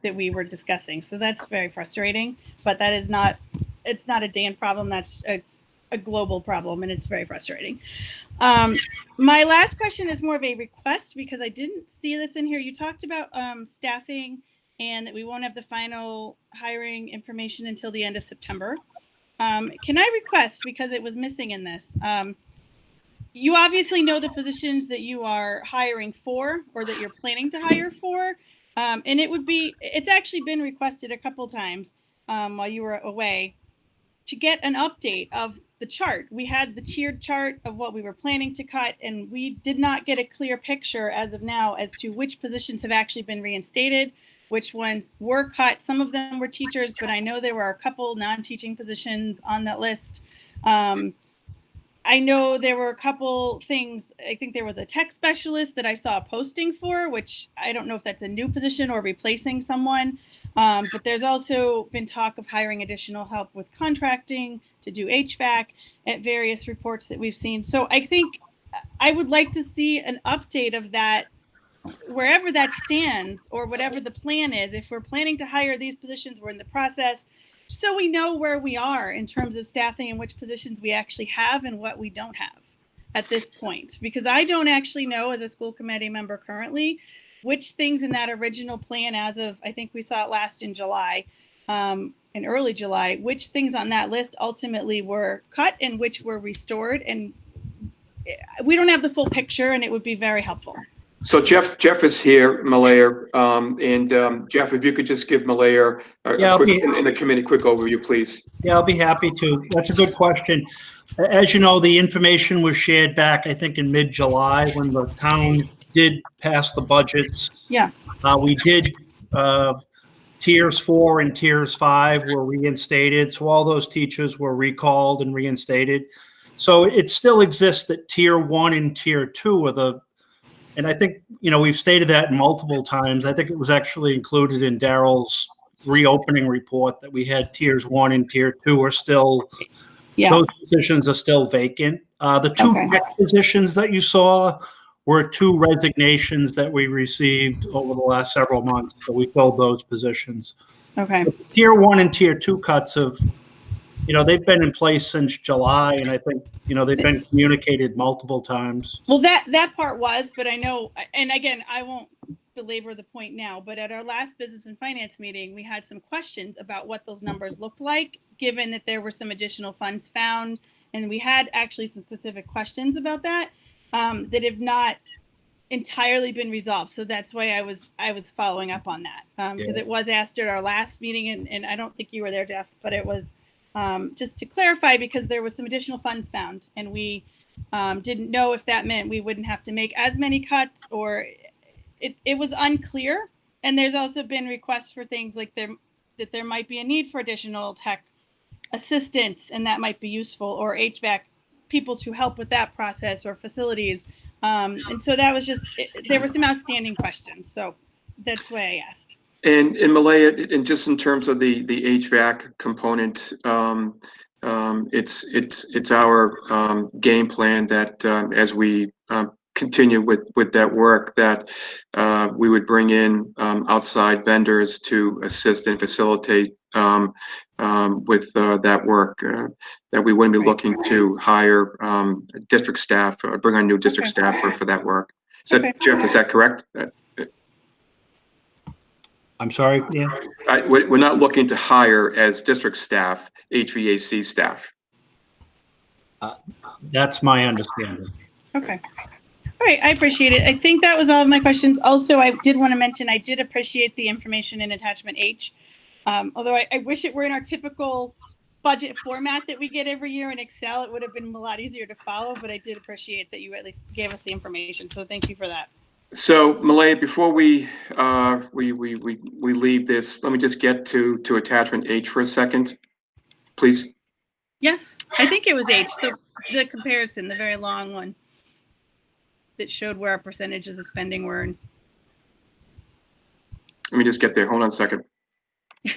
that we were discussing. So that's very frustrating, but that is not, it's not a Dan problem. That's a global problem, and it's very frustrating. My last question is more of a request, because I didn't see this in here. You talked about staffing and that we won't have the final hiring information until the end of September. Can I request, because it was missing in this, you obviously know the positions that you are hiring for or that you're planning to hire for. And it's actually been requested a couple times while you were away to get an update of the chart. We had the tiered chart of what we were planning to cut, and we did not get a clear picture as of now as to which positions have actually been reinstated, which ones were cut. Some of them were teachers, but I know there were a couple non-teaching positions on that list. I know there were a couple things. I think there was a tech specialist that I saw a posting for, which I don't know if that's a new position or replacing someone. But there's also been talk of hiring additional help with contracting to do HVAC at various reports that we've seen. So I think I would like to see an update of that, wherever that stands, or whatever the plan is. If we're planning to hire these positions, we're in the process, so we know where we are in terms of staffing and which positions we actually have and what we don't have at this point. Because I don't actually know, as a school committee member currently, which things in that original plan, as of, I think we saw it last in July, in early July, which things on that list ultimately were cut and which were restored. And we don't have the full picture, and it would be very helpful. So Jeff is here, Malaya, and Jeff, if you could just give Malaya a quick, in the committee, quick overview, please. Yeah, I'll be happy to. That's a good question. As you know, the information was shared back, I think, in mid-July when the town did pass the budgets. Yeah. We did tiers 4 and tiers 5 were reinstated, so all those teachers were recalled and reinstated. So it still exists that tier 1 and tier 2 are the. And I think, we've stated that multiple times. I think it was actually included in Daryl's reopening report that we had tiers 1 and tier 2 are still, those positions are still vacant. The two tech positions that you saw were 2 resignations that we received over the last several months. So we filled those positions. Okay. But tier 1 and tier 2 cuts have, they've been in place since July, and I think, they've been communicated multiple times. Well, that part was, but I know, and again, I won't belabor the point now, but at our last business and finance meeting, we had some questions about what those numbers looked like, given that there were some additional funds found, and we had actually some specific questions about that that have not entirely been resolved. So that's why I was following up on that, because it was asked at our last meeting, and I don't think you were there, Jeff, but it was just to clarify, because there was some additional funds found, and we didn't know if that meant we wouldn't have to make as many cuts, or it was unclear. And there's also been requests for things like that there might be a need for additional tech assistance, and that might be useful, or HVAC people to help with that process, or facilities. And so that was just, there were some outstanding questions. So that's why I asked. And Malaya, and just in terms of the HVAC component, it's our game plan that as we continue with that work, that we would bring in outside vendors to assist and facilitate with that work. That we wouldn't be looking to hire district staff or bring on new district staff for that work. So Jeff, is that correct? I'm sorry, yeah. We're not looking to hire as district staff, HVAC staff. That's my understanding. Okay. All right, I appreciate it. I think that was all of my questions. Also, I did want to mention, I did appreciate the information in attachment H. Although I wish it were in our typical budget format that we get every year in Excel, it would have been a lot easier to follow, but I did appreciate that you at least gave us the information. So thank you for that. So Malaya, before we leave this, let me just get to attachment H for a second, please. Yes, I think it was H, the comparison, the very long one that showed where our percentages of spending were. Let me just get there. Hold on a second. I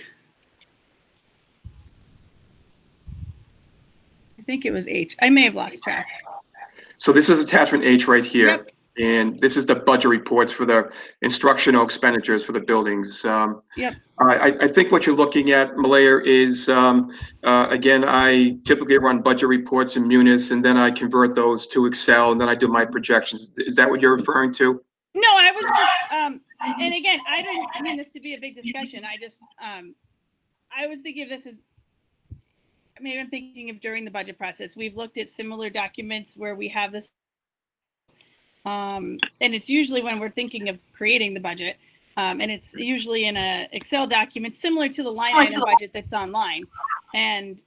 think it was H. I may have lost track. So this is attachment H right here. Yep. And this is the budget reports for the instructional expenditures for the buildings. Yep. I think what you're looking at, Malaya, is, again, I typically run budget reports in Munis, and then I convert those to Excel, and then I do my projections. Is that what you're referring to? No, I was just, and again, I didn't mean this to be a big discussion. I just, I was thinking of this as, maybe I'm thinking of during the budget process. We've looked at similar documents where we have this, and it's usually when we're thinking of creating the budget, and it's usually in a Excel document similar to the line item budget that's online. And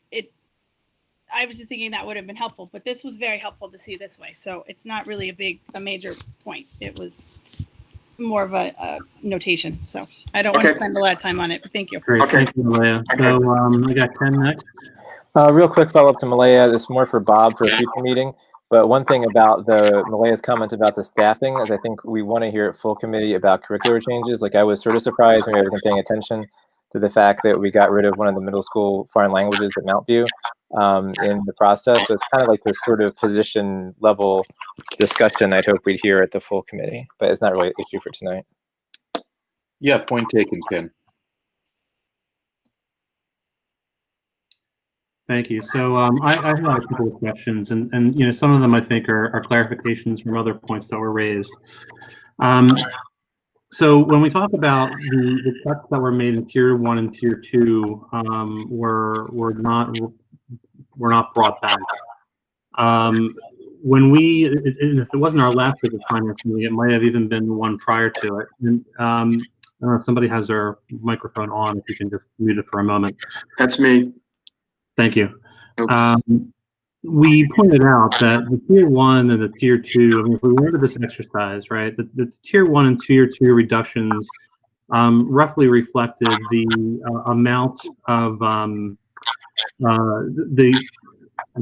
I was just thinking that would have been helpful, but this was very helpful to see this way. So it's not really a major point. It was more of a notation. So I don't want to spend a lot of time on it, but thank you. Great, thank you, Malaya. So I got Ken next. Real quick follow-up to Malaya. This is more for Bob for a future meeting. But one thing about Malaya's comment about the staffing is I think we want to hear at full committee about curricular changes. Like I was sort of surprised, maybe I wasn't paying attention to the fact that we got rid of one of the middle school foreign languages at Mountview in the process. So it's kind of like this sort of position level discussion I'd hope we'd hear at the full committee, but it's not really an issue for tonight. Yeah, point taken, Ken. Thank you. So I have a couple of questions, and you know, some of them I think are clarifications from other points that were raised. So when we talk about the cuts that were made in Tier 1 and Tier 2 were not brought back. When if it wasn't our last week of finance committee, it might have even been the one prior to it. And I don't know if somebody has their microphone on, if you can just mute it for a moment. That's me. Thank you. We pointed out that the Tier 1 and the Tier 2, I mean, if we went into this exercise, right, the Tier 1 and Tier 2 reductions roughly reflected the amount of I'm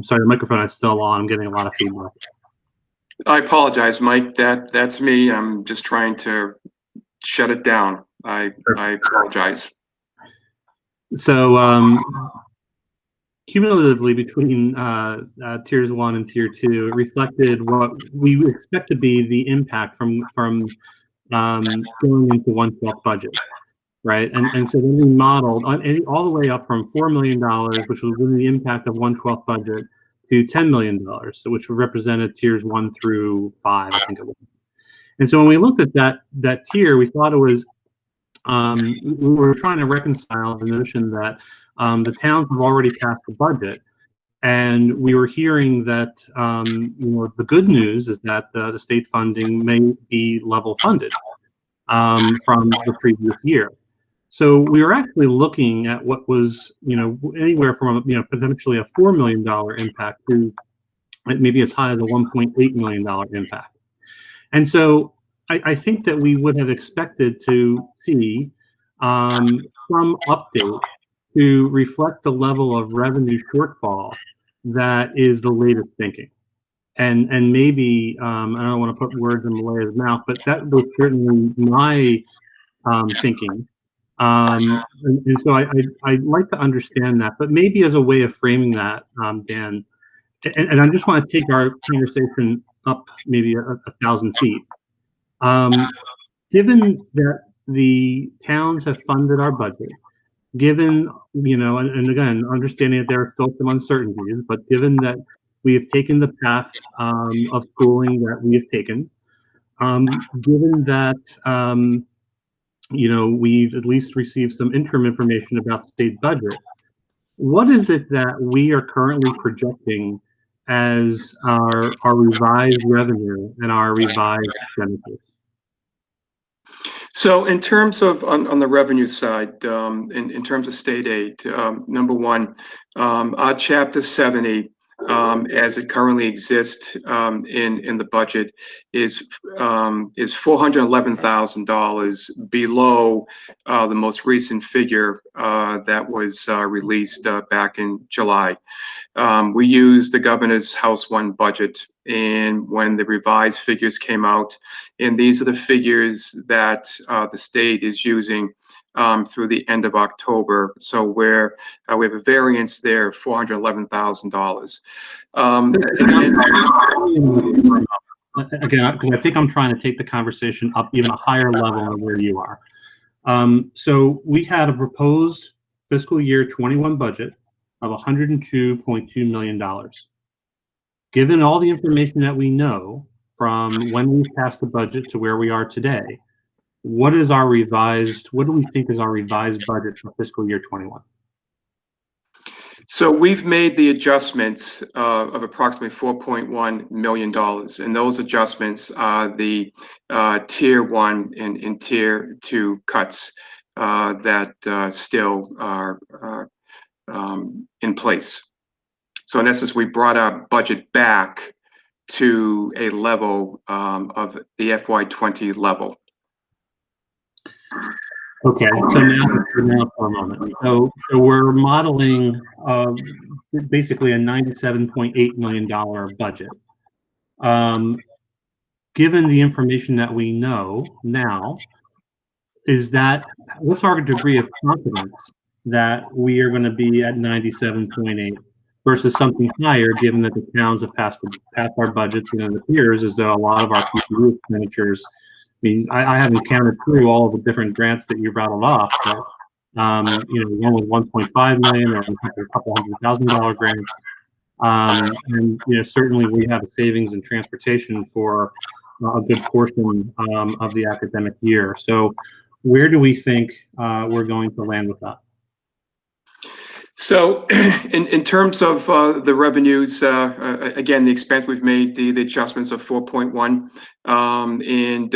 sorry, the microphone is still on. I'm getting a lot of feedback. I apologize, Mike. That's me. I'm just trying to shut it down. I apologize. So cumulatively between Tiers 1 and Tier 2, it reflected what we would expect to be the impact from going into 1/12 budget, right? And so then we modeled all the way up from $4 million, which was the impact of 1/12 budget, to $10 million, so which represented Tiers 1 through 5, I think it was. And so when we looked at that tier, we thought it was we were trying to reconcile the notion that the towns have already passed the budget, and we were hearing that you know, the good news is that the state funding may be level funded from the previous year. So we were actually looking at what was, you know, anywhere from, you know, potentially a $4 million impact to maybe as high as a $1.8 million impact. And so I think that we would have expected to see some update to reflect the level of revenue shortfall that is the latest thinking. And maybe, I don't want to put words in Malaya's mouth, but that was certainly my thinking. And so I'd like to understand that, but maybe as a way of framing that, Dan, and I just want to take our conversation up maybe 1,000 feet. Given that the towns have funded our budget, given, you know, and again, understanding that there are still some uncertainties, but given that we have taken the path of schooling that we have taken, given that, you know, we've at least received some interim information about the state budget, what is it that we are currently projecting as our revised revenue and our revised expenditures? So in terms of on the revenue side, in terms of state aid, number one, our Chapter 70, as it currently exists in the budget, is $411,000 below the most recent figure that was released back in July. We used the governor's House 1 budget, and when the revised figures came out, and these are the figures that the state is using through the end of October. So we have a variance there of $411,000. Again, because I think I'm trying to take the conversation up even a higher level than where you are. So we had a proposed fiscal year 21 budget of $102.2 million. Given all the information that we know from when we passed the budget to where we are today, what do we think is our revised budget for fiscal year 21? So we've made the adjustments of approximately $4.1 million, and those adjustments are the tier 1 and tier 2 cuts that still are in place. So in essence, we brought our budget back to a level of the FY20 level. Okay, so now for a moment. So we're modeling basically a $97.8 million budget. Given the information that we know now, what's our degree of confidence that we are going to be at 97.8 versus something higher, given that the towns have passed our budgets, and it appears as though a lot of our PPE expenditures, I mean, I haven't counted through all of the different grants that you've rattled off, but one was 1.5 million, or a couple $100,000 grants, and certainly we have a savings in transportation for a good portion of the academic year. So, where do we think we're going to land with that? So in terms of the revenues, again, the expense we've made, the adjustments of 4.1, and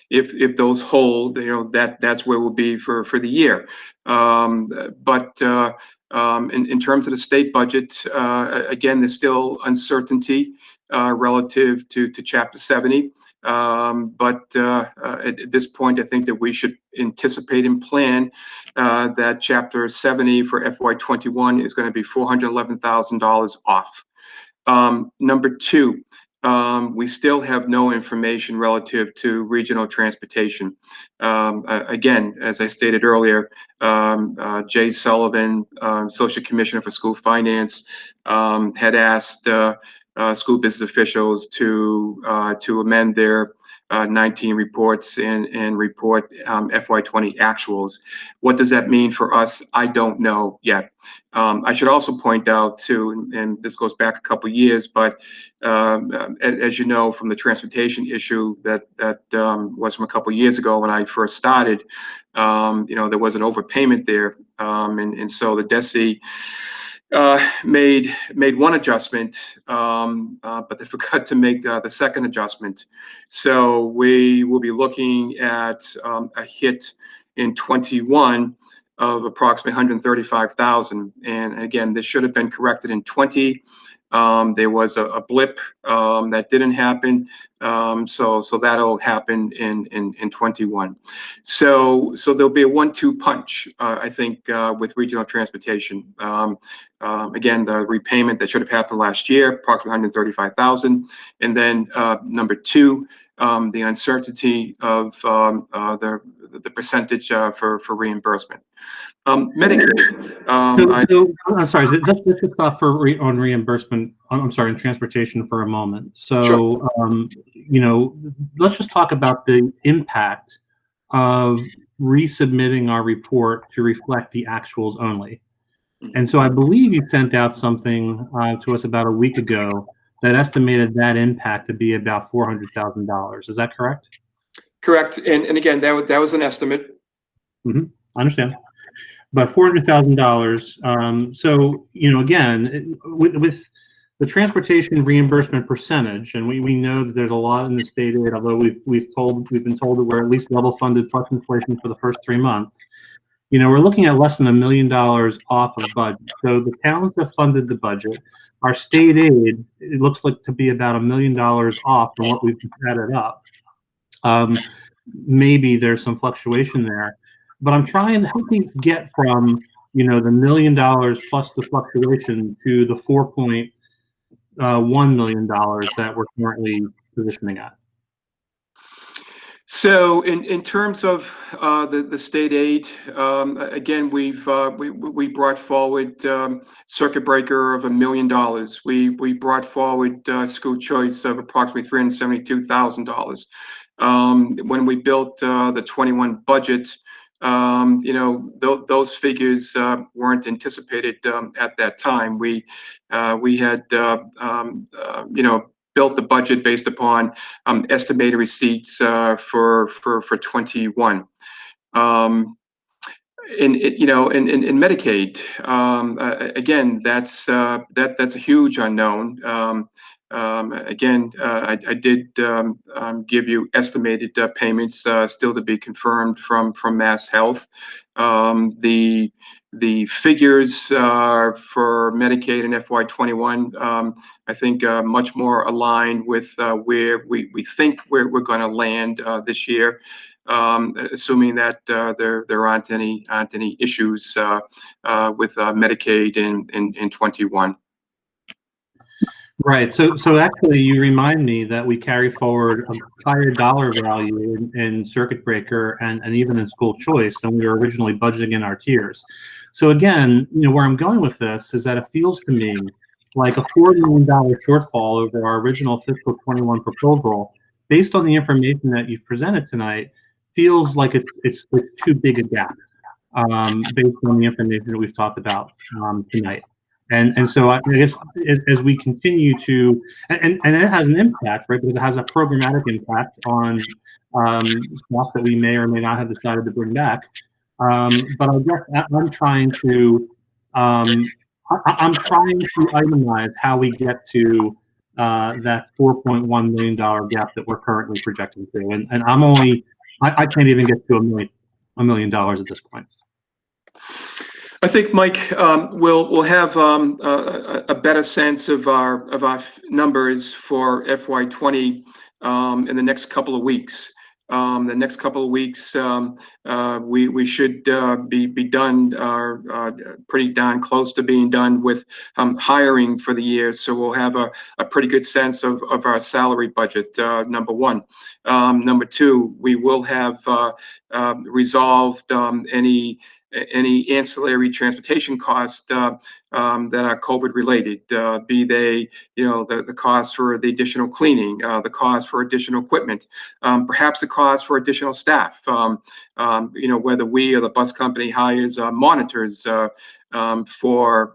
if those hold, that's where we'll be for the year. But in terms of the state budget, again, there's still uncertainty relative to Chapter 70. But at this point, I think that we should anticipate and plan that Chapter 70 for FY21 is going to be $411,000 off. Number two, we still have no information relative to regional transportation. Again, as I stated earlier, Jay Sullivan, Associate Commissioner for School Finance, had asked school business officials to amend their 19 reports and report FY20 actuals. What does that mean for us? I don't know yet. I should also point out too, and this goes back a couple of years, but as you know from the transportation issue that was from a couple of years ago when I first started, there was an overpayment there, and so the DESE made one adjustment, but they forgot to make the second adjustment. So we will be looking at a hit in 21 of approximately 135,000. And again, this should have been corrected in 20. There was a blip that didn't happen, so that'll happen in 21. So there'll be a 1-2 punch, I think, with regional transportation. Again, the repayment that should have happened last year, approximately 135,000, and then number two, the uncertainty of the percentage for reimbursement. Medicaid. I'm sorry. Let's just stop on reimbursement. I'm sorry, in transportation for a moment. So, sure. Let's just talk about the impact of resubmitting our report to reflect the actuals only. And so I believe you sent out something to us about a week ago that estimated that impact to be about $400,000. Is that correct? Correct. And again, that was an estimate. Mm-hmm. I understand. But $400,000. So, again, with the transportation reimbursement percentage, and we know that there's a lot in the state aid, although we've been told that we're at least level funded plus inflation for the first 3 months. We're looking at less than $1 million off of budget. So the towns that funded the budget, our state aid, it looks like to be about $1 million off from what we've added up. Maybe there's some fluctuation there, but I'm trying to help me get from the $1 million plus the fluctuation to the $4.1 million that we're currently positioning at. So in terms of the state aid, again, we brought forward circuit breaker of $1 million. We brought forward school choice of approximately $372,000. When we built the 21 budget, those figures weren't anticipated at that time. We had built the budget based upon estimated receipts for 21. In Medicaid, again, that's a huge unknown. I did give you estimated payments still to be confirmed from Mass Health. The figures for Medicaid in FY21, I think, much more aligned with where we think we're going to land this year. Assuming that there aren't any issues with Medicaid in 21. Right. So actually, you remind me that we carry forward a higher dollar value in circuit breaker and even in school choice than we were originally budgeting in our tiers. So again, where I'm going with this is that it feels to me like a $4 million shortfall over our original fiscal 21 proposal, based on the information that you've presented tonight, feels like it's too big a gap, based on the information that we've talked about tonight. And so I guess as we continue to, and it has an impact, right? Because it has a programmatic impact on stuff that we may or may not have decided to bring back. But I guess I'm trying to itemize how we get to that $4.1 million gap that we're currently projecting to, and I can't even get to $1 million at this point. I think, Mike, we'll have a better sense of our numbers for FY20 in the next couple of weeks. The next couple of weeks, we should be done, pretty darn close to being done with hiring for the year. So we'll have a pretty good sense of our salary budget, number one. Number two, we will have resolved any ancillary transportation costs that are COVID related, be they, the cost for the additional cleaning, the cost for additional equipment, perhaps the cost for additional staff, whether we or the bus company hires monitors for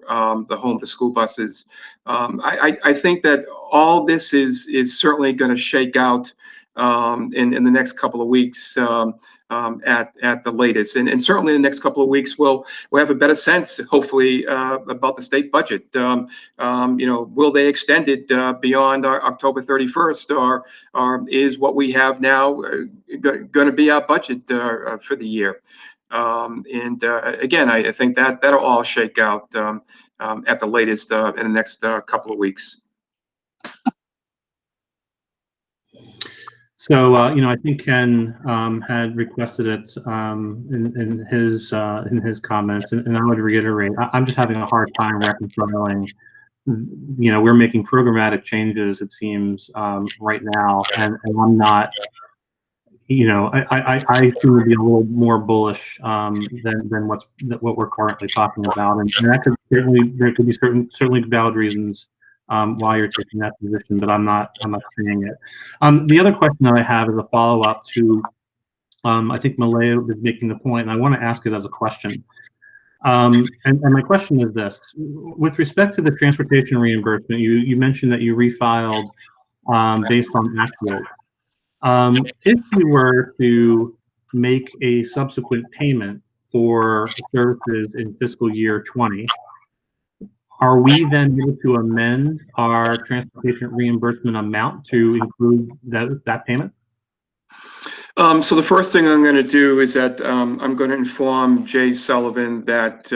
the home to school buses. I think that all this is certainly going to shake out in the next couple of weeks at the latest, and certainly in the next couple of weeks we'll have a better sense, hopefully, about the state budget. Will they extend it beyond our October 31st, or is what we have now going to be our budget for the year? Again, I think that'll all shake out at the latest in the next couple of weeks. So, I think Ken had requested it in his comments, and I would reiterate, I'm just having a hard time reconciling. We're making programmatic changes, it seems, right now, and I'm not. I seem to be a little more bullish than what we're currently talking about, and that there could be certainly valid reasons why you're taking that position, but I'm not seeing it. The other question that I have is a follow-up to, I think Malaya was making the point, and I want to ask it as a question. And my question is this: with respect to the transportation reimbursement, you mentioned that you refiled based on actual. If you were to make a subsequent payment for services in fiscal year 20, are we then able to amend our transportation reimbursement amount to include that payment? So the first thing I'm going to do is that I'm going to inform Jay Sullivan that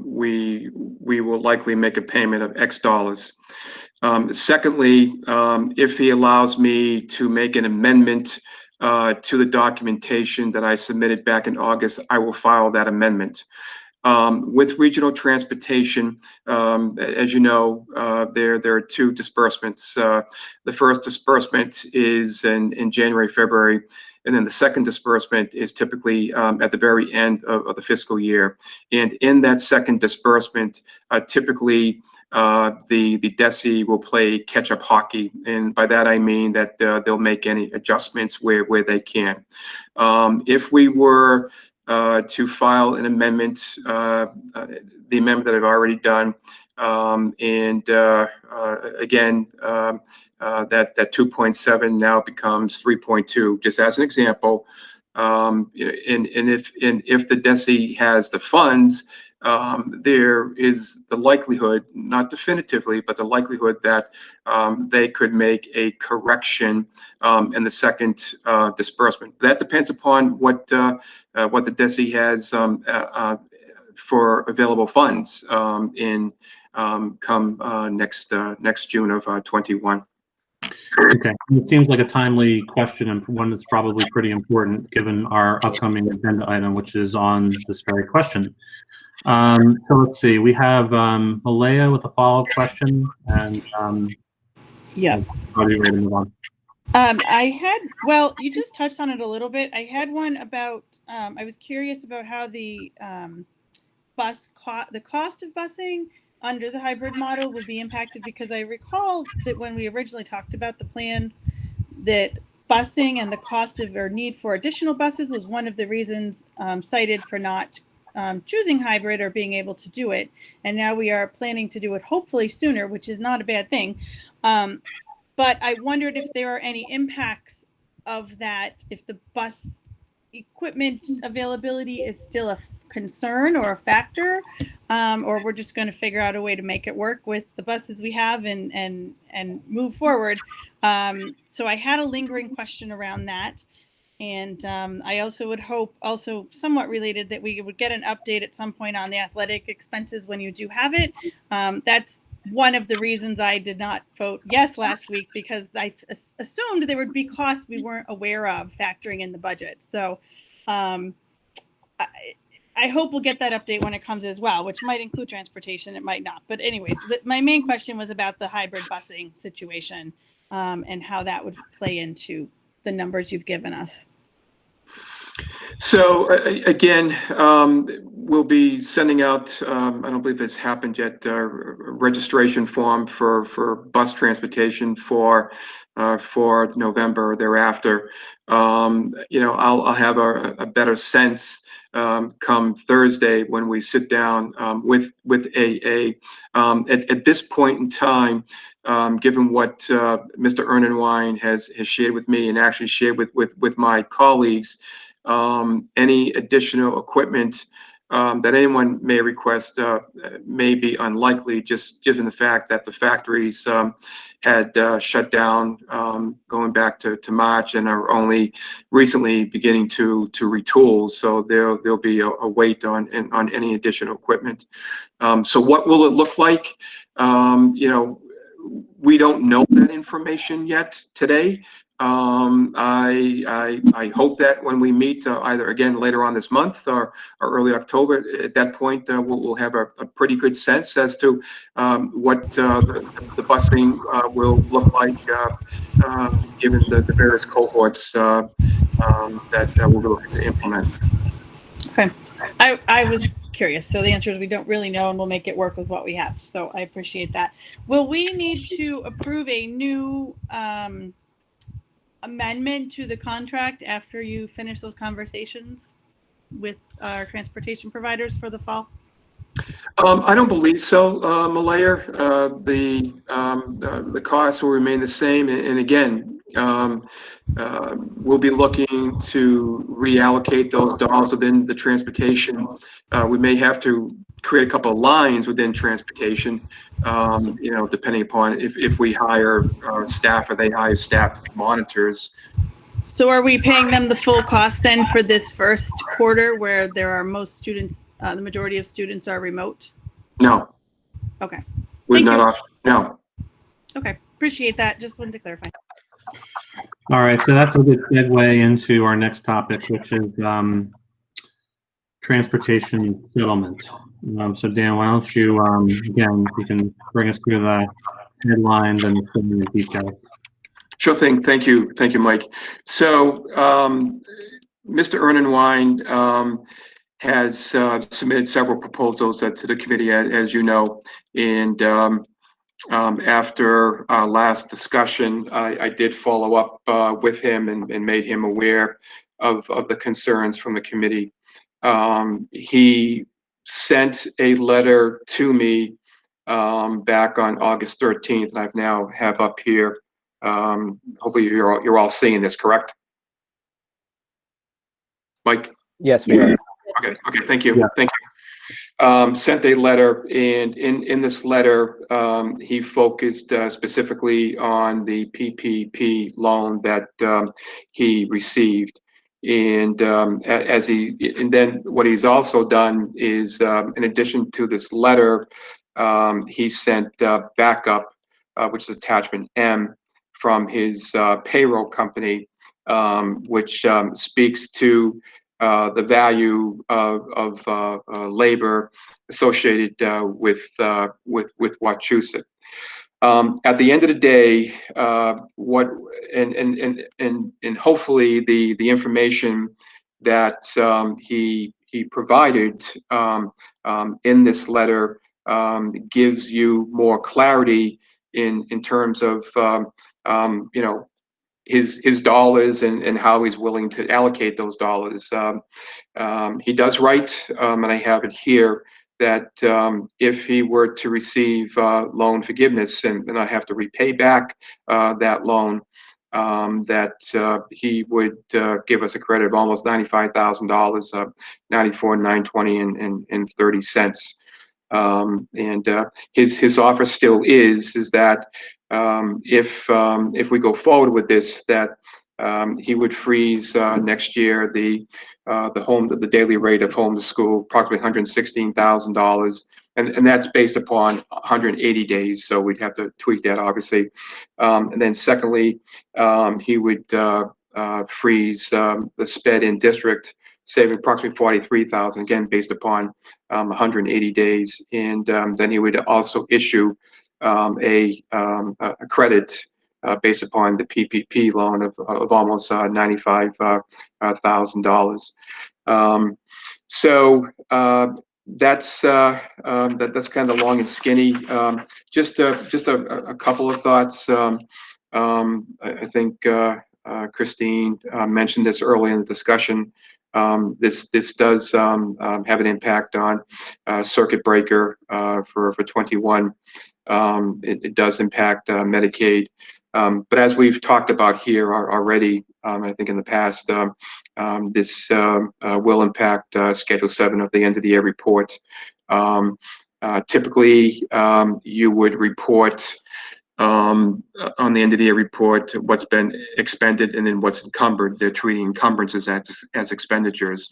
we will likely make a payment of X dollars. Secondly, if he allows me to make an amendment to the documentation that I submitted back in August, I will file that amendment. With regional transportation, as you know, there are two disbursements. The first disbursement is in January, February, and then the second disbursement is typically at the very end of the fiscal year. And in that second disbursement, typically the DESE will play catch-up hockey, and by that I mean that they'll make any adjustments where they can. If we were to file an amendment, the amendment that I've already done, Again, that 2.7 now becomes 3.2, just as an example. And if the DESE has the funds, there is the likelihood, not definitively, but the likelihood that they could make a correction in the second disbursement. That depends upon what the DESE has for available funds in come next June of 21. Okay, it seems like a timely question and one that's probably pretty important given our upcoming agenda item, which is on this very question. So let's see, we have Malaya with a follow-up question, and Yeah. are you ready to move on? Well, you just touched on it a little bit. I had one about, I was curious about how the the cost of busing under the hybrid model would be impacted, because I recall that when we originally talked about the plans, that busing and the cost of or need for additional buses was one of the reasons cited for not choosing hybrid or being able to do it. And now we are planning to do it hopefully sooner, which is not a bad thing. But I wondered if there are any impacts of that, if the bus equipment availability is still a concern or a factor, or we're just going to figure out a way to make it work with the buses we have and move forward. So I had a lingering question around that. And I also would hope, also somewhat related, that we would get an update at some point on the athletic expenses when you do have it. That's one of the reasons I did not vote yes last week, because I assumed there would be costs we weren't aware of factoring in the budget. So I hope we'll get that update when it comes as well, which might include transportation. It might not. But anyways, my main question was about the hybrid busing situation and how that would play into the numbers you've given us. So again, we'll be sending out, I don't believe it's happened yet, a registration form for bus transportation for November or thereafter. I'll have a better sense come Thursday when we sit down with AA. At this point in time, given what Mr. Ernenwein has shared with me and actually shared with my colleagues, any additional equipment that anyone may request may be unlikely, just given the fact that the factories had shut down going back to March and are only recently beginning to retool. So there'll be a wait on any additional equipment. So what will it look like? We don't know that information yet today. I hope that when we meet either again later on this month or early October, at that point we'll have a pretty good sense as to what the busing will look like, given the various cohorts that we're looking to implement. Okay. I was curious. So the answer is we don't really know, and we'll make it work with what we have. So I appreciate that. Will we need to approve a new amendment to the contract after you finish those conversations with our transportation providers for the fall? I don't believe so, Malaya. The costs will remain the same, and again, we'll be looking to reallocate those dollars within the transportation. We may have to create a couple of lines within transportation, depending upon if we hire staff or they hire staff to be monitors. So are we paying them the full cost then for this first quarter, where there are most students, the majority of students are remote? No. Okay. We're not off. No. Okay. Appreciate that. Just wanted to clarify. All right, so that's a good segue into our next topic, which is transportation settlement. So Dan, why don't you, again, you can bring us through the headlines and some of the details. Sure thing. Thank you, Mike. So Mr. Ernenwein has submitted several proposals to the committee, as you know, and after our last discussion, I did follow up with him and made him aware of the concerns from the committee. He sent a letter to me back on August 13th, and I've now have up here. Hopefully you're all seeing this, correct? Mike? Yes, we are. Okay, thank you. Yeah. Thank you. Sent a letter, and in this letter, he focused specifically on the PPP loan that he received. And and then what he's also done is, in addition to this letter, he sent backup, which is attachment M, from his payroll company, which speaks to the value of labor associated with Wachusett. At the end of the day, what and hopefully the information that he provided in this letter gives you more clarity in terms of you know, his dollars and how he's willing to allocate those dollars. He does write, and I have it here, that if he were to receive loan forgiveness and not have to repay back that loan, that he would give us a credit of almost $95,000, 94,920 and 30 cents. His offer still is that if we go forward with this, that he would freeze next year the daily rate of home to school, approximately $116,000, and that's based upon 180 days. So we'd have to tweak that, obviously. And then secondly, he would freeze the sped in district, saving approximately 43,000, again based upon 180 days, and then he would also issue a credit based upon the PPP loan of almost $95,000. So that's kind of long and skinny. Just a couple of thoughts. I think Christine mentioned this early in the discussion. This does have an impact on circuit breaker for 21. It does impact Medicaid. But as we've talked about here already, I think in the past, this will impact Schedule 7 of the end of the year report. Typically, you would report on the end of the year report what's been expended and then what's encumbered. They're treating encumbrances as expenditures.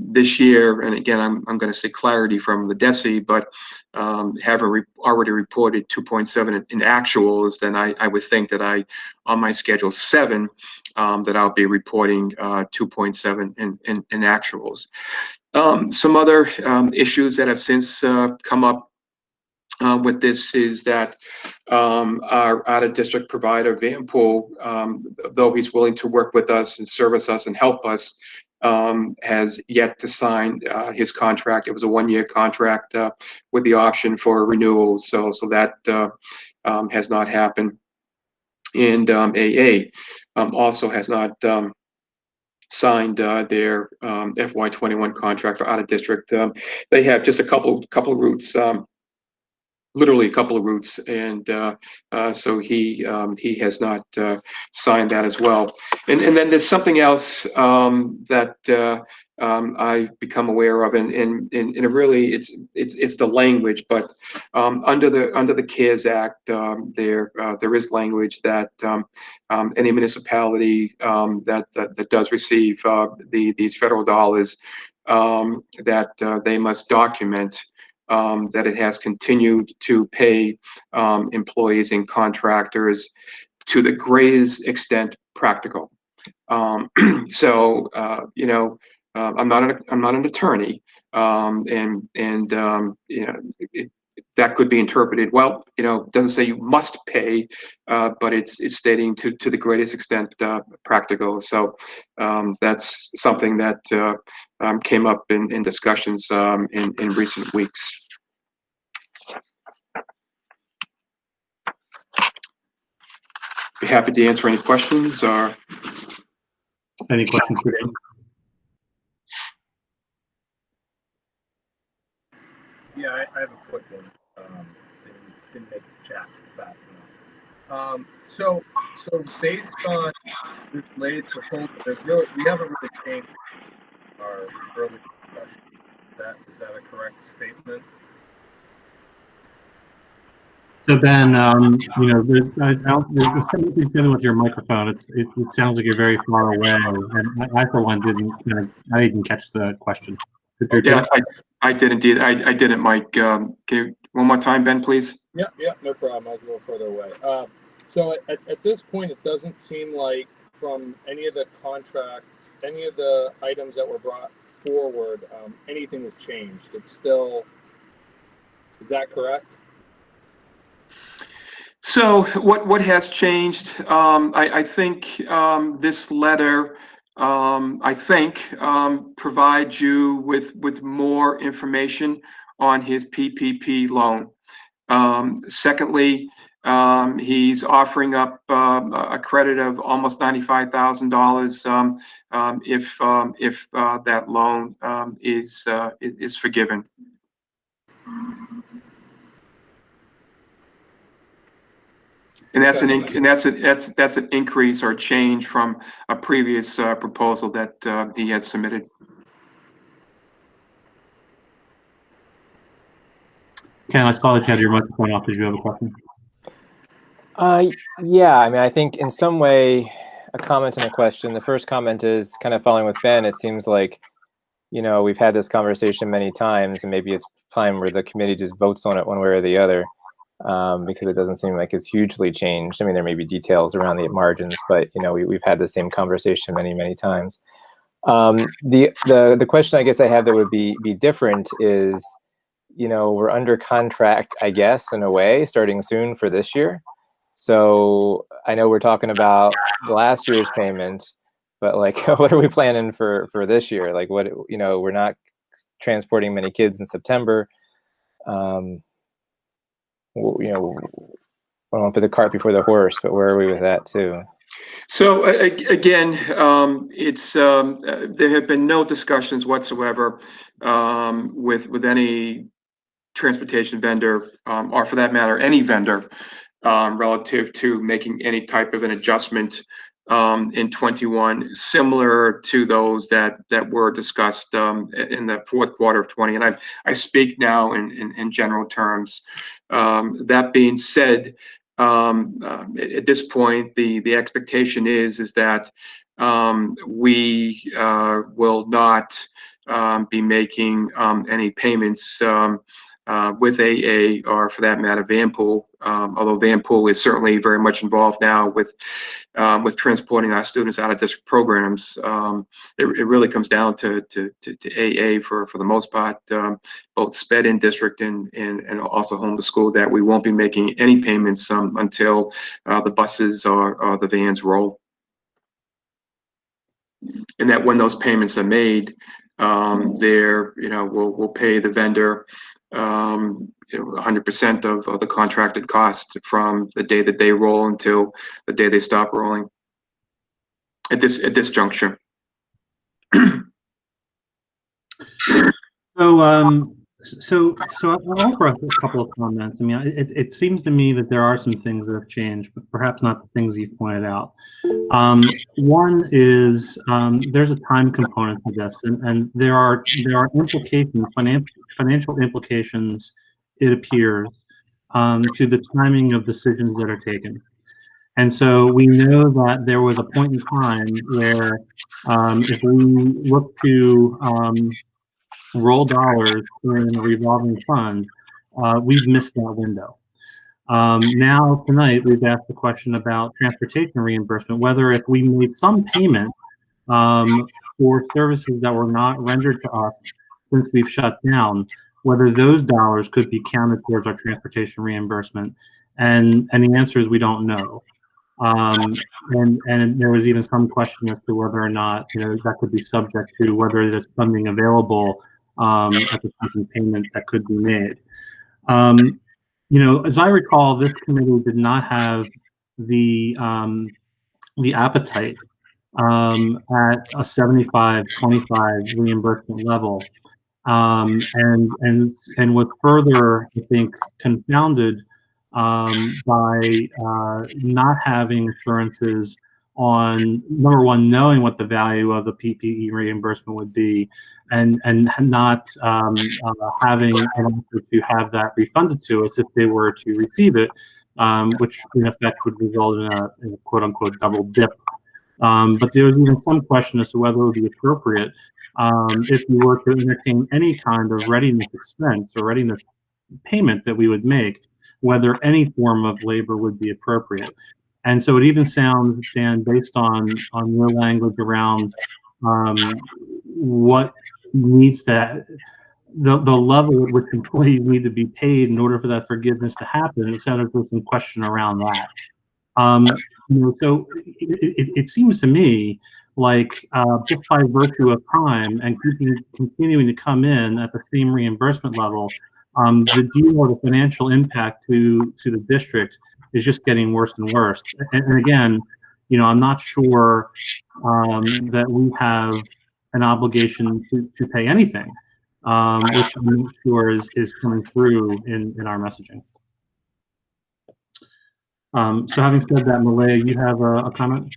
This year, and again, I'm going to say clarity from the DESE, but having already reported 2.7 in actuals, then I would think that on my Schedule 7, that I'll be reporting 2.7 in actuals. Some other issues that have since come up with this is that our out-of-district provider, Vanpool, though he's willing to work with us and service us and help us, has yet to sign his contract. It was a one-year contract with the option for renewal, so that has not happened. And AA also has not signed their FY21 contract for out-of-district. They have just a couple routes. Literally a couple of routes, and so he has not signed that as well. And then there's something else that I've become aware of, and it really it's the language. But under the CARES Act, there is language that any municipality that does receive these federal dollars, that they must document that it has continued to pay employees and contractors to the greatest extent practical. So you know, I'm not an attorney, and you know, that could be interpreted, well, you know, it doesn't say you must pay, but it's stating to the greatest extent practical. So that's something that came up in discussions in recent weeks. Be happy to answer any questions or Any questions for Dave? Yeah, I have a quick one. Didn't make the chat fast enough. So based on this latest proposal, we haven't really changed our early discussion. Is that a correct statement? So Ben, you know, there's something dealing with your microphone. It sounds like you're very far away, and I for one I didn't catch the question. Could you repeat Yeah, it? I did indeed. I didn't, Mike. Can you, one more time, Ben, please? Yeah, no problem. I was a little further away. So at this point, it doesn't seem like from any of the contracts, any of the items that were brought forward, anything has changed. It's still, is that correct? So what has changed? I think this letter, I think, provides you with more information on his PPP loan. Secondly, he's offering up a credit of almost $95,000 if that loan is forgiven. And that's an increase or change from a previous proposal that he had submitted. Ken, I saw that you had your microphone off. Did you have a question? Yeah, I mean, I think in some way, a comment and a question. The first comment is kind of following with Ben. It seems like, you know, we've had this conversation many times, and maybe it's time where the committee just votes on it one way or the other, because it doesn't seem like it's hugely changed. I mean, there may be details around the margins, but you know, we've had the same conversation many times. The question I guess I have that would be different is, you know, we're under contract, I guess, in a way, starting soon for this year. So I know we're talking about last year's payment, but like, what are we planning for this year? Like, what, you know, we're not transporting many kids in September. You know, I don't want to put the cart before the horse, but where are we with that too? So again, it's there have been no discussions whatsoever with any transportation vendor, or for that matter, any vendor, relative to making any type of an adjustment in 21, similar to those that were discussed in the fourth quarter of 20. And I speak now in general terms. That being said, at this point, the expectation is that we will not be making any payments with AA, or for that matter, Vanpool. Although Vanpool is certainly very much involved now with transporting our students out of district programs. It really comes down to AA for the most part, both SPED in district and also home to school, that we won't be making any payments until the buses or the vans roll. And that when those payments are made, we'll pay the vendor 100% of the contracted cost from the day that they roll until the day they stop rolling. At this juncture. So I'll offer a couple of comments. I mean, it seems to me that there are some things that have changed, but perhaps not the things you've pointed out. One is there's a time component to this, and there are implications, financial implications, it appears, to the timing of decisions that are taken. And so we know that there was a point in time where if we look to roll dollars in a revolving fund, we've missed that window. Now tonight we've asked the question about transportation reimbursement, whether if we made some payment for services that were not rendered to us since we've shut down, whether those dollars could be counted towards our transportation reimbursement. And the answer is we don't know. And there was even some question as to whether or not, you know, that could be subject to whether there's funding available at the time of payment that could be made. You know, as I recall, this committee did not have the appetite at a 75-25 reimbursement level and was further, I think, confounded by not having assurances on, number one, knowing what the value of the PPE reimbursement would be, and not having an offer to have that refunded to us if they were to receive it, which in effect would result in a quote unquote double dip. But there was even some question as to whether it would be appropriate if we were to entertain any kind of readiness expense or readiness payment that we would make, whether any form of labor would be appropriate. And so it even sounds, Dan, based on your language around what needs to, the level at which employees need to be paid in order for that forgiveness to happen, it sounded like there was some question around that. So it seems to me like just by virtue of time and continuing to come in at the same reimbursement level, the deal or the financial impact to the district is just getting worse and worse. And again, I'm not sure that we have an obligation to pay anything, which I'm not sure is coming through in our messaging. So having said that, Malaya, you have a comment?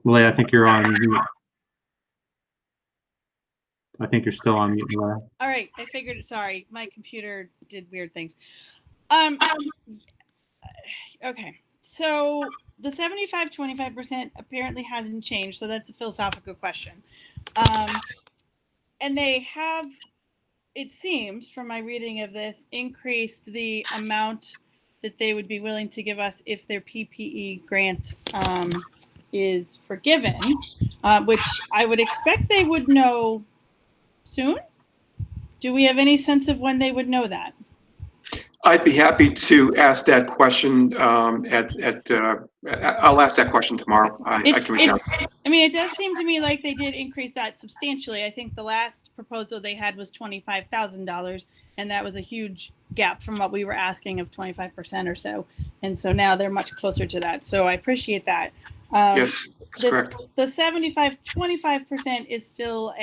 Malaya, I think you're on mute. I think you're still on mute, Malaya. All right, I figured. Sorry, my computer did weird things. Okay, so the 75-25% apparently hasn't changed, so that's a philosophical question. And they have, it seems from my reading of this, increased the amount that they would be willing to give us if their PPE grant is forgiven, which I would expect they would know soon. Do we have any sense of when they would know that? I'd be happy to ask that question I'll ask that question tomorrow. I can reach out. I mean, it does seem to me like they did increase that substantially. I think the last proposal they had was $25,000, and that was a huge gap from what we were asking of 25% or so. And so now they're much closer to that. So I appreciate that. Yes, that's correct. The 75-25% is still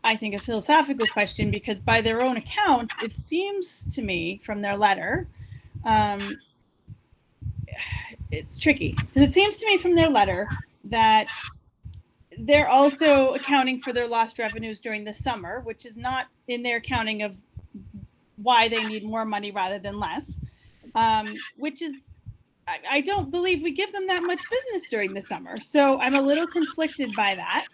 I think, a philosophical question, because by their own account, it seems to me from their letter, it's tricky, because it seems to me from their letter that they're also accounting for their lost revenues during the summer, which is not in their accounting of why they need more money rather than less, which is, I don't believe we give them that much business during the summer. So I'm a little conflicted by that.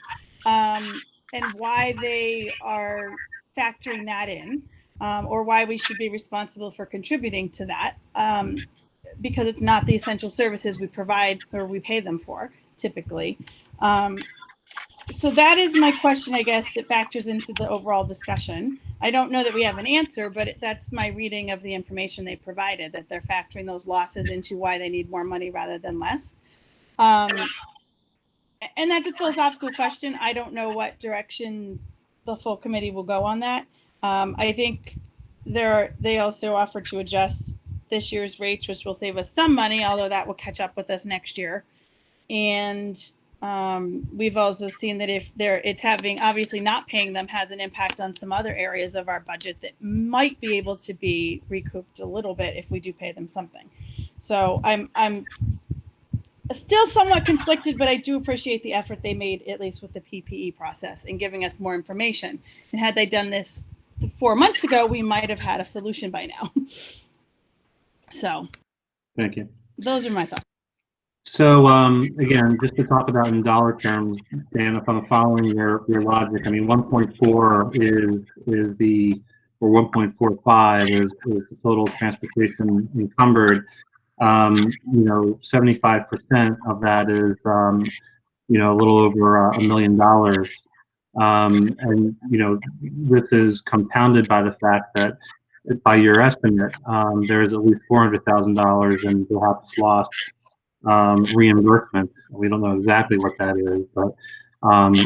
And why they are factoring that in, or why we should be responsible for contributing to that, because it's not the essential services we provide or we pay them for typically. So that is my question, I guess, that factors into the overall discussion. I don't know that we have an answer, but that's my reading of the information they provided, that they're factoring those losses into why they need more money rather than less. And that's a philosophical question. I don't know what direction the full committee will go on that. I think they also offered to adjust this year's rates, which will save us some money, although that will catch up with us next year. And we've also seen that if it's having, obviously not paying them has an impact on some other areas of our budget that might be able to be recouped a little bit if we do pay them something. So I'm still somewhat conflicted, but I do appreciate the effort they made, at least with the PPE process and giving us more information. And had they done this 4 months ago, we might have had a solution by now. So thank you. Those are my thoughts. So again, just to talk about in dollar terms, Dan, if I'm following your logic, I mean, 1.4 is the, or 1.45 is the total transportation encumbered. 75% of that is, a little over $1 million. And, this is compounded by the fact that by your estimate, there is at least $400,000 in perhaps lost reimbursement. We don't know exactly what that is, but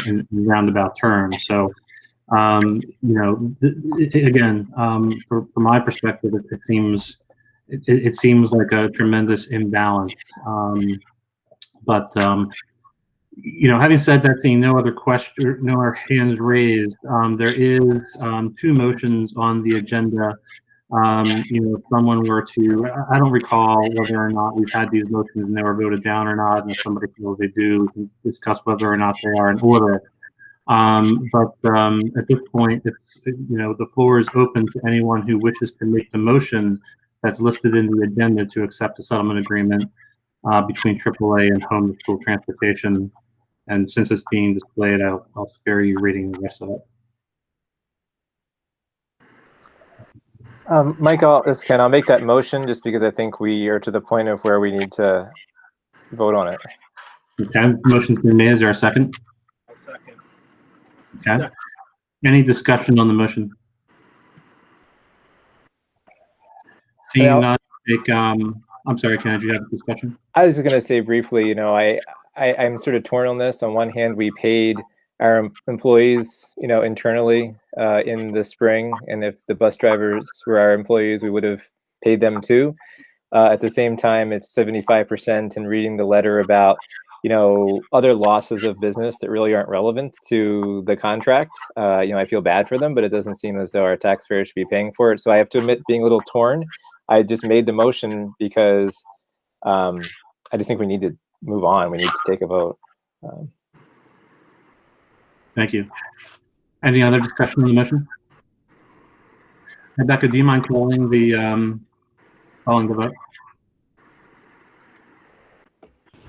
in roundabout terms. So, again, from my perspective, it seems like a tremendous imbalance. But Having said that, seeing no other question, no other hands raised, there is 2 motions on the agenda. If someone were to, I don't recall whether or not we've had these motions and they were voted down or not, and if somebody feels they do, we can discuss whether or not they are in order. But at this point, the floor is open to anyone who wishes to make the motion that's listed in the agenda to accept a settlement agreement between AAA and home to school transportation. And since it's being displayed, I'll spare you reading the rest of it. Mike, it's Ken. I'll make that motion just because I think we are to the point of where we need to vote on it. Okay, motion's been made. Is there a second? I'll second. Okay. Second. Any discussion on the motion? Seeing none, I'm sorry, Ken, did you have a discussion? I was just going to say briefly, I'm sort of torn on this. On one hand, we paid our employees, internally in the spring, and if the bus drivers were our employees, we would have paid them too. At the same time, it's 75%, and reading the letter about, other losses of business that really aren't relevant to the contract. I feel bad for them, but it doesn't seem as though our taxpayers should be paying for it. So I have to admit being a little torn. I just made the motion because I just think we need to move on. We need to take a vote. Thank you. Any other discussion on the motion? Rebecca, do you mind calling the vote?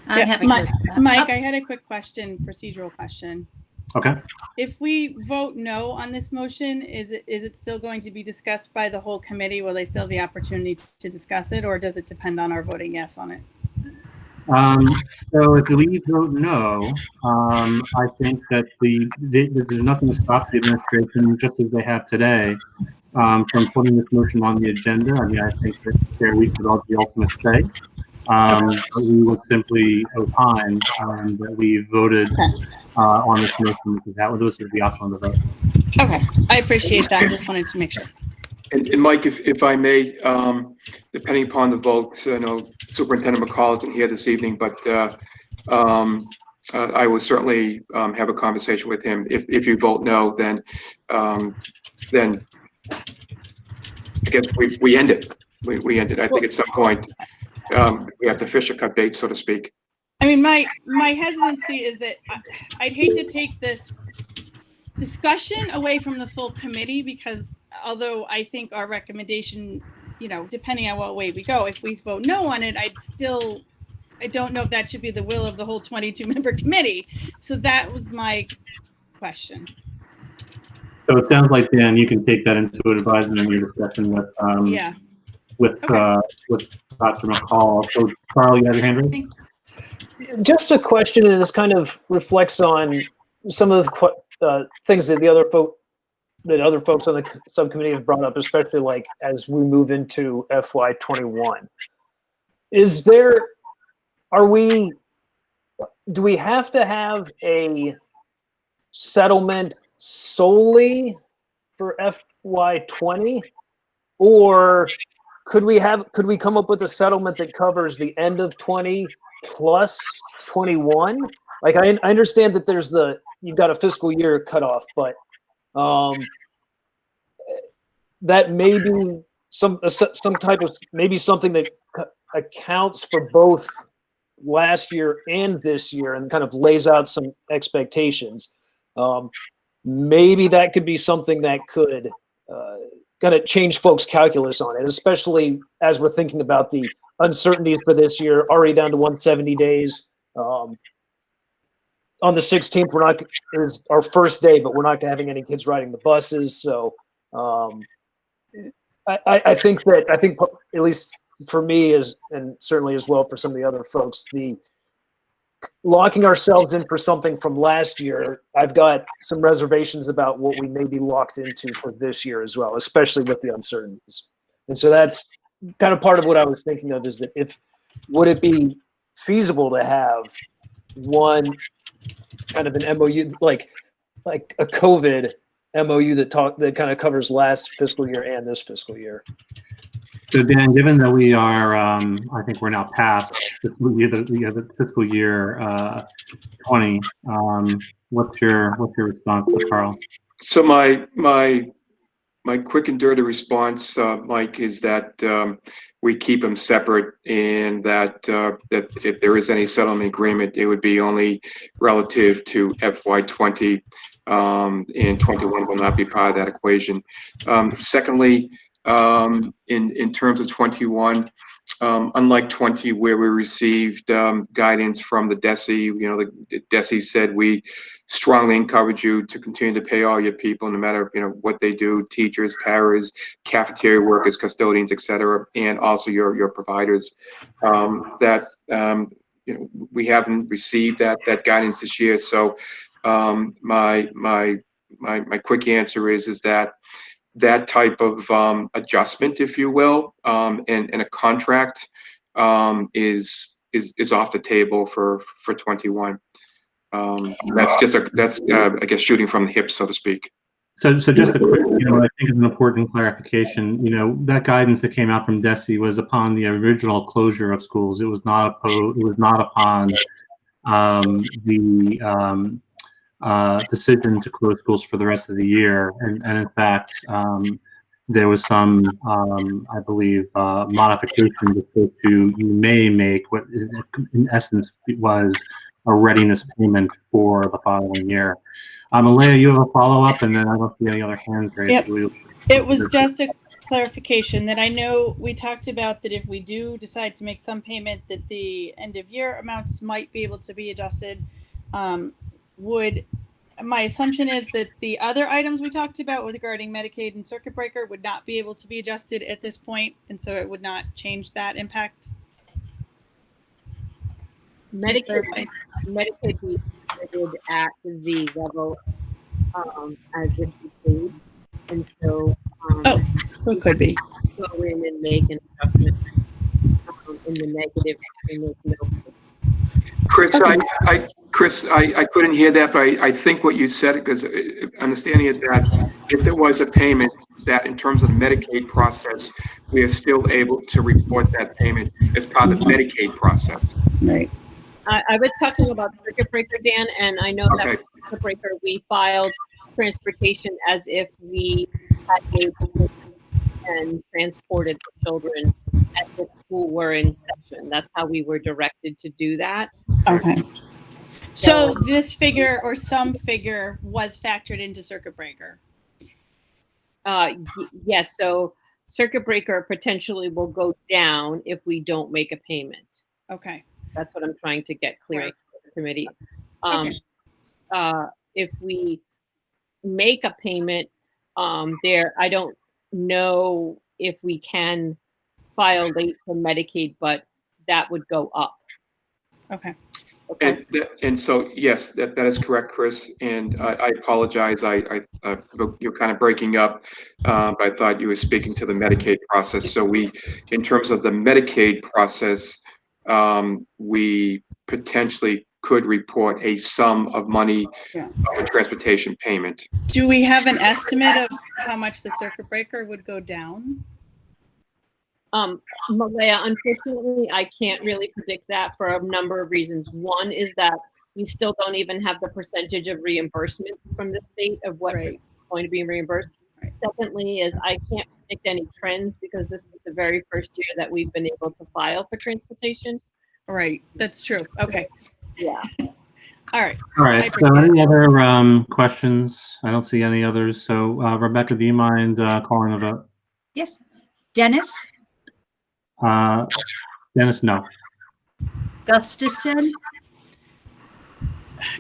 Yeah, Mike, I had a quick procedural question. Okay. If we vote no on this motion, is it still going to be discussed by the whole committee? Will they still have the opportunity to discuss it, or does it depend on our voting yes on it? So if we vote no, I think that there's nothing to stop the administration, just as they have today, from putting this motion on the agenda. I mean, I think that Chair Weiss would all the ultimate say. But we would simply opine that we voted on this motion because this is the option on the vote. Okay, I appreciate that. I just wanted to make sure. And Mike, if I may, depending upon the vote, I know Superintendent McCall isn't here this evening, but I will certainly have a conversation with him. If you vote no, then I guess we end it. We end it. I think at some point we have to fish or cut bait, so to speak. I mean, my hesitancy is that I'd hate to take this discussion away from the full committee, because although I think our recommendation, depending on what way we go, if we vote no on it, I don't know if that should be the will of the whole 22-member committee. So that was my question. So it sounds like, Dan, you can take that into advisement in your discussion with Dr. McCall. So Carl, you have your hand raised? Just a question, and this kind of reflects on some of the things that other folks on the subcommittee have brought up, especially like as we move into FY21. Do we have to have a settlement solely for FY20, or could we come up with a settlement that covers the end of 20 plus 21? Like I understand that you've got a fiscal year cutoff, but that may be some type of, maybe something that accounts for both last year and this year and kind of lays out some expectations. Maybe that could be something that could kind of change folks' calculus on it, especially as we're thinking about the uncertainties for this year, already down to 170 days. On the 16th, is our first day, but we're not having any kids riding the buses. So I think at least for me, and certainly as well for some of the other folks, the locking ourselves in for something from last year, I've got some reservations about what we may be locked into for this year as well, especially with the uncertainties. And so that's kind of part of what I was thinking of, is that would it be feasible to have one kind of an MOU, like a COVID MOU that kind of covers last fiscal year and this fiscal year? So Dan, given that we are, I think we're now past the fiscal year 20, what's your response to Carl? So my quick and dirty response, Mike, is that we keep them separate, and that if there is any settlement agreement, it would be only relative to FY20, and 21 will not be part of that equation. Secondly, in terms of 21, unlike 20, where we received guidance from the DESE, the DESE said, we strongly encourage you to continue to pay all your people, no matter what they do, teachers, paras, cafeteria workers, custodians, etc., and also your providers. We haven't received that guidance this year. So my quick answer is that type of adjustment, if you will, in a contract is off the table for 21. That's I guess shooting from the hip, so to speak. So just a quick, I think it's an important clarification. That guidance that came out from DESE was upon the original closure of schools. It was not upon the decision to close schools for the rest of the year. And in fact, there was some, I believe, modification to you may make what in essence was a readiness payment for the following year. Alea, you have a follow-up, and then I don't see any other hands raised. Yep. It was just a clarification that I know we talked about, that if we do decide to make some payment, that the end of year amounts might be able to be adjusted. My assumption is that the other items we talked about regarding Medicaid and circuit breaker would not be able to be adjusted at this point, and so it would not change that impact. Medicaid we started at the level as if we paid, and so so it could be go in and make an adjustment in the negative. Chris, okay. Chris, I couldn't hear that, but I think what you said, because understanding is that if there was a payment, that in terms of the Medicaid process, we are still able to report that payment as part of the Medicaid process. Right. I was talking about circuit breaker, Dan, and I know that circuit breaker we filed transportation as if we had made and transported the children as the school were in session. That's how we were directed to do that. Okay. So this figure or some figure was factored into circuit breaker. Yes. So circuit breaker potentially will go down if we don't make a payment. Okay. That's what I'm trying to get clear Right. for the committee. Okay. If we make a payment, I don't know if we can file late for Medicaid, but that would go up. Okay. And so yes, that is correct, Chris. And I apologize. You're kind of breaking up. But I thought you were speaking to the Medicaid process. So in terms of the Medicaid process, we potentially could report a sum of money for transportation payment. Do we have an estimate of how much the circuit breaker would go down? Malaya, unfortunately, I can't really predict that for a number of reasons. One is that we still don't even have the percentage of reimbursement from the state of what is going to be reimbursed. Right. Secondly is I can't predict any trends because this is the very first year that we've been able to file for transportation. Right, that's true. Okay. Yeah. All right. All right. So any other questions? I don't see any others. So Rebecca, do you mind calling the vote? Yes. Dennis? Dennis, no. Gustafson?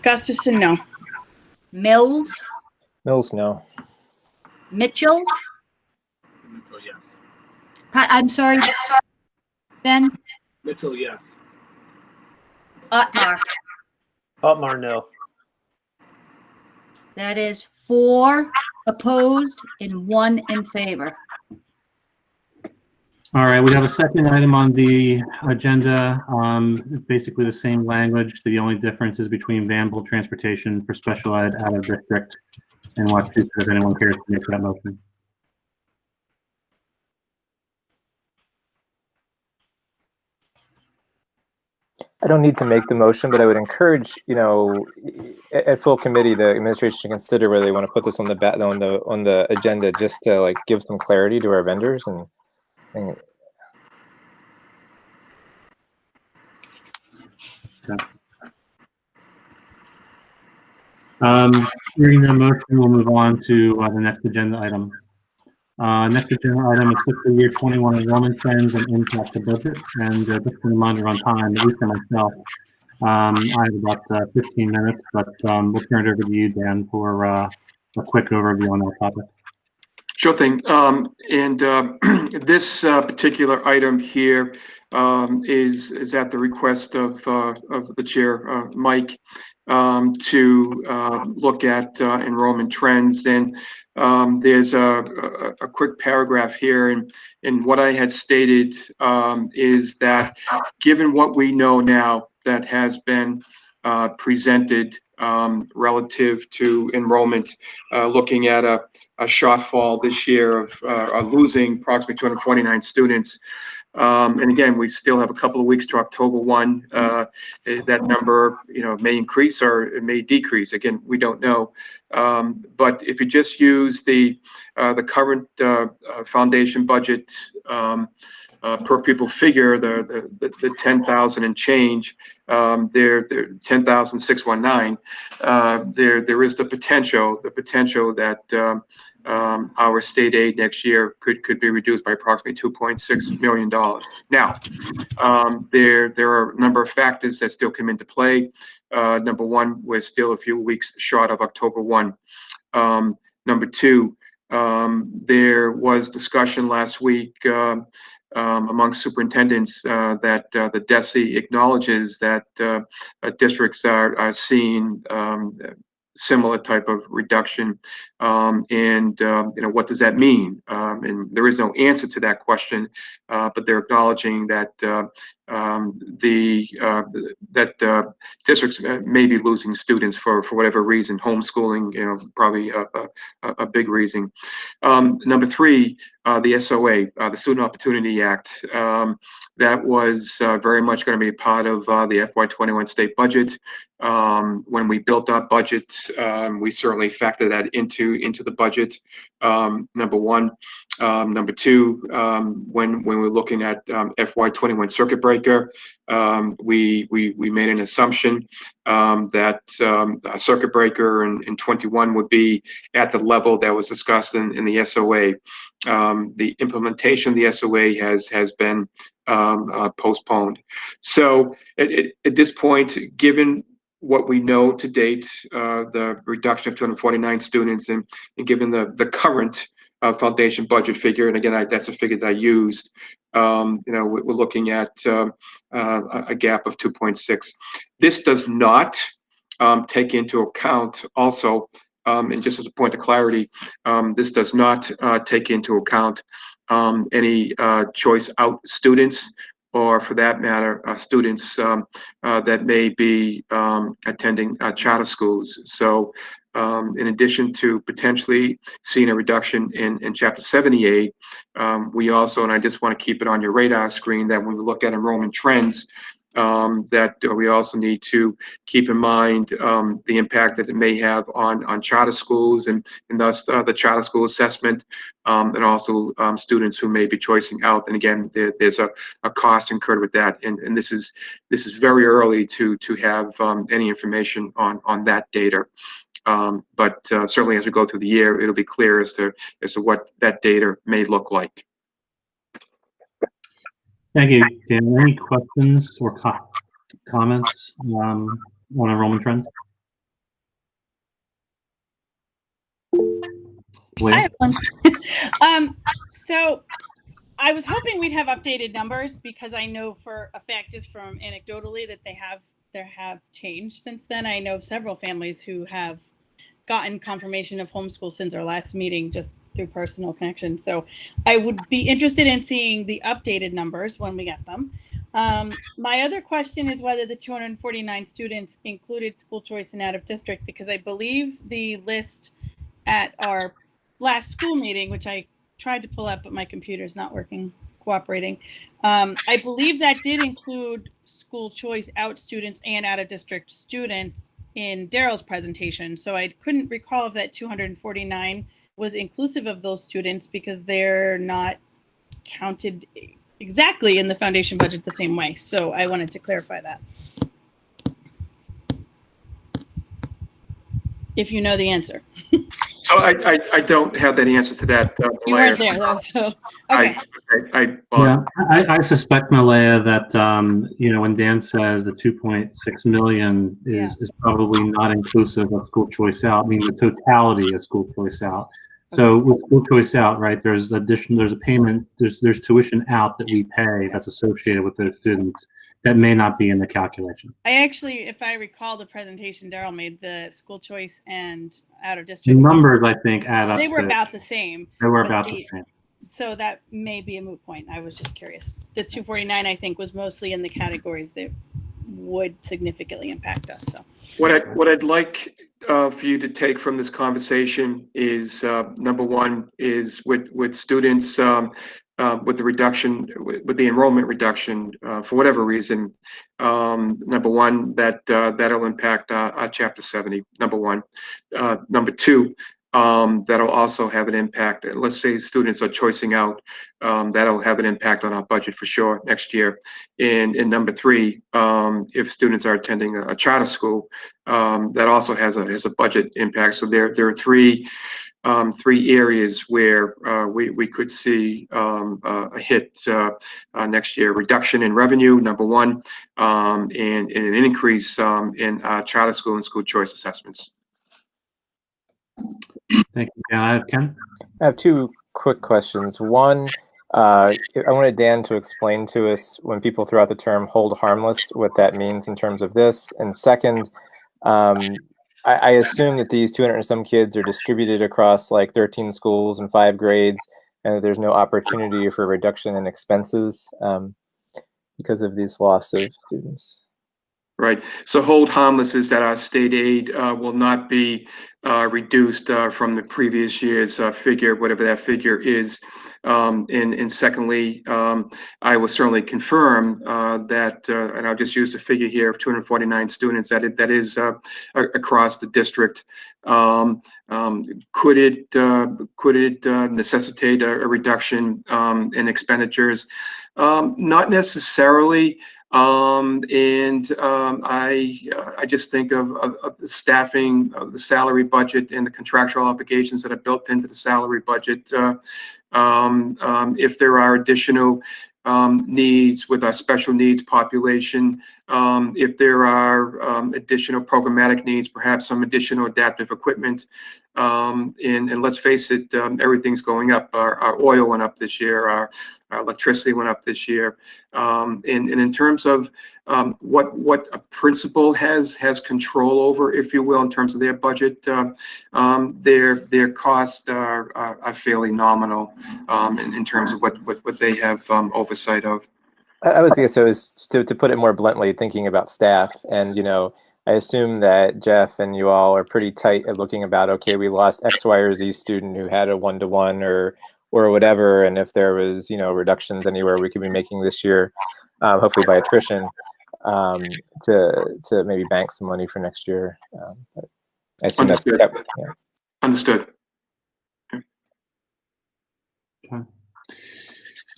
Gustafson, no. Mills? Mills, no. Mitchell? Mitchell, yes. I'm sorry, Ben? Mitchell, yes. Otmar? Otmar, no. That is 4 opposed and 1 in favor. All right, we have a second item on the agenda. Basically the same language. The only difference is between Vanville transportation for special ed out of district and Wachusett, if anyone cares to make that motion. I don't need to make the motion, but I would encourage, at full committee, the administration to consider whether they want to put this on the agenda, just to like give some clarity to our vendors and Hearing the motion, we'll move on to the next agenda item. Next agenda item is fiscal year 21 enrollment trends and impact to budget. And just a reminder on time, at least for myself, I have about 15 minutes, but we'll turn it over to you, Dan, for a quick overview on that topic. Sure thing. This particular item here is at the request of the chair, Mike, to look at enrollment trends. And there's a quick paragraph here. And what I had stated is that given what we know now that has been presented relative to enrollment, looking at a shortfall this year of losing approximately 249 students. And again, we still have a couple of weeks to October 1. That number, may increase or it may decrease. Again, we don't know. But if you just use the current foundation budget per pupil figure, the 10,000 and change, they're 10,619. There is the potential that our state aid next year could be reduced by approximately $2.6 million. Now, there are a number of factors that still come into play. Number one, we're still a few weeks short of October 1. Number two, there was discussion last week among superintendents that the DESE acknowledges that districts are seeing similar type of reduction, and what does that mean? And there is no answer to that question, but they're acknowledging that districts may be losing students for whatever reason. Homeschooling, probably a big reason. Number three, the SOA, the Student Opportunity Act, that was very much going to be a part of the FY21 state budget. When we built our budget, we certainly factored that into the budget. Number one. Number two, when we're looking at FY21 circuit breaker, we made an assumption that a circuit breaker in 21 would be at the level that was discussed in the SOA. The implementation of the SOA has been postponed. So at this point, given what we know to date, the reduction of 249 students, and given the current foundation budget figure, and again, that's a figure that I used, we're looking at a gap of 2.6. This does not take into account also, and just as a point of clarity, this does not take into account any choice out students, or for that matter, students that may be attending charter schools. So in addition to potentially seeing a reduction in Chapter 78, we also, and I just want to keep it on your radar screen, that when we look at enrollment trends, that we also need to keep in mind the impact that it may have on charter schools, and thus the charter school assessment, and also students who may be choicing out. And again, there's a cost incurred with that, and this is very early to have any information on that data. But certainly as we go through the year, it'll be clear as to what that data may look like. Thank you, Dan. Any questions or comments on enrollment trends? I have one. So I was hoping we'd have updated numbers, because I know for a fact, just from anecdotally, that there have changed since then. I know of several families who have gotten confirmation of homeschool since our last meeting, just through personal connection. So I would be interested in seeing the updated numbers when we get them. My other question is whether the 249 students included school choice and out of district, because I believe the list at our last school meeting, which I tried to pull up, but my computer's not working. cooperating. I believe that did include school choice out students and out of district students in Daryl's presentation. So I couldn't recall if that 249 was inclusive of those students because they're not counted exactly in the foundation budget the same way. So I wanted to clarify that. If you know the answer. So I don't have that answer to that. You weren't there though, so okay. I suspect, Malaya, that when Dan says the 2.6 million is probably not inclusive of school choice out, I mean the totality of school choice out. So with school choice out, right, there's a payment, there's tuition out that we pay that's associated with those students that may not be in the calculation. I actually, if I recall the presentation Daryl made, the school choice and out of district The numbers, I think, add up. They were about the same. They were about the same. So that may be a moot point. I was just curious. The 249, I think, was mostly in the categories that would significantly impact us. So what I'd like for you to take from this conversation is number one is with students with the reduction, with the enrollment reduction for whatever reason. Number one, that'll impact our Chapter 70. Number one. Number two, that'll also have an impact. Let's say students are choicing out, that'll have an impact on our budget for sure next year. And number three, if students are attending a charter school, that also has a budget impact. So there are three areas where we could see a hit next year: reduction in revenue, number one, and an increase in charter school and school choice assessments. Thank you. I have Ken. I have two quick questions. One, I wanted Dan to explain to us when people throw out the term hold harmless, what that means in terms of this. And second, I assume that these 200 and some kids are distributed across like 13 schools and 5 grades, and that there's no opportunity for reduction in expenses because of this loss of students. Right. So hold harmless is that our state aid will not be reduced from the previous year's figure, whatever that figure is. And secondly, I will certainly confirm that, and I'll just use the figure here of 249 students, that is across the district. Could it necessitate a reduction in expenditures? Not necessarily. I just think of the staffing, of the salary budget, and the contractual obligations that are built into the salary budget. If there are additional needs with our special needs population, if there are additional programmatic needs, perhaps some additional adaptive equipment. And let's face it, everything's going up. Our oil went up this year. Our electricity went up this year. And in terms of what a principal has control over, if you will, in terms of their budget, their costs are fairly nominal in terms of what they have oversight of. I was so is to put it more bluntly, thinking about staff, and I assume that Jeff and you all are pretty tight at looking about, okay, we lost X, Y, or Z student who had a 1-to-1 or whatever, and if there was reductions anywhere we could be making this year, hopefully by attrition, to maybe bank some money for next year. But I assume Understood. That's Understood. Okay.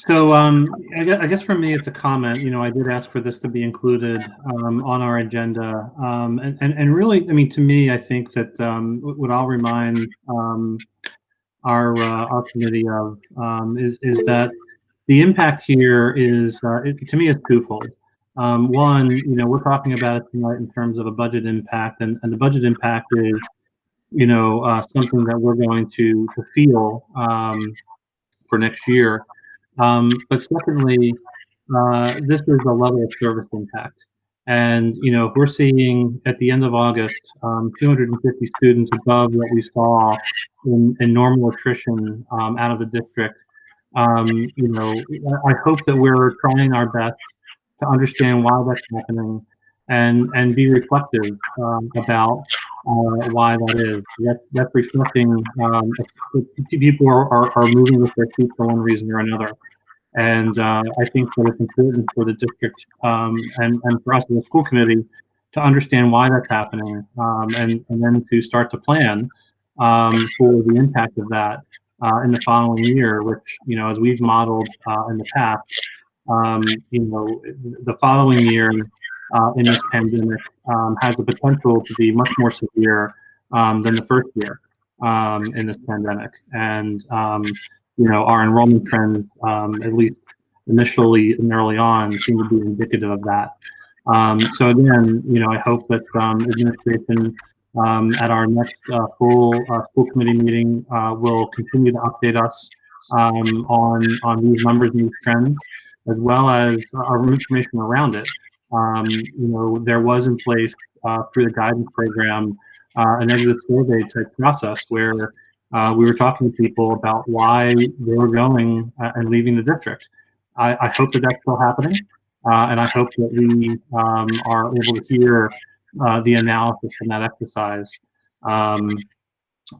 So I guess for me, it's a comment. I did ask for this to be included on our agenda, and really, I mean, to me, I think that what I'll remind our committee of is that the impact here is, to me, it's twofold. One, we're talking about it tonight in terms of a budget impact, and the budget impact is, something that we're going to feel for next year. But secondly, this is a level of service impact. And, if we're seeing at the end of August, 250 students above what we saw in normal attrition out of the district, I hope that we're trying our best to understand why that's happening and be reflective about why that is. That's reflecting people are moving with their feet for one reason or another. And I think that it's important for the district and for us as a school committee to understand why that's happening, and then to start to plan for the impact of that in the following year, which, as we've modeled in the past, the following year in this pandemic has the potential to be much more severe than the first year in this pandemic. And, our enrollment trends, at least initially and early on, seem to be indicative of that. So again, I hope that administration at our next full school committee meeting will continue to update us on these numbers and these trends, as well as our information around it. There was in place through the guidance program an exit survey type process where we were talking to people about why they were going and leaving the district. I hope that that's still happening, and I hope that we are able to hear the analysis from that exercise.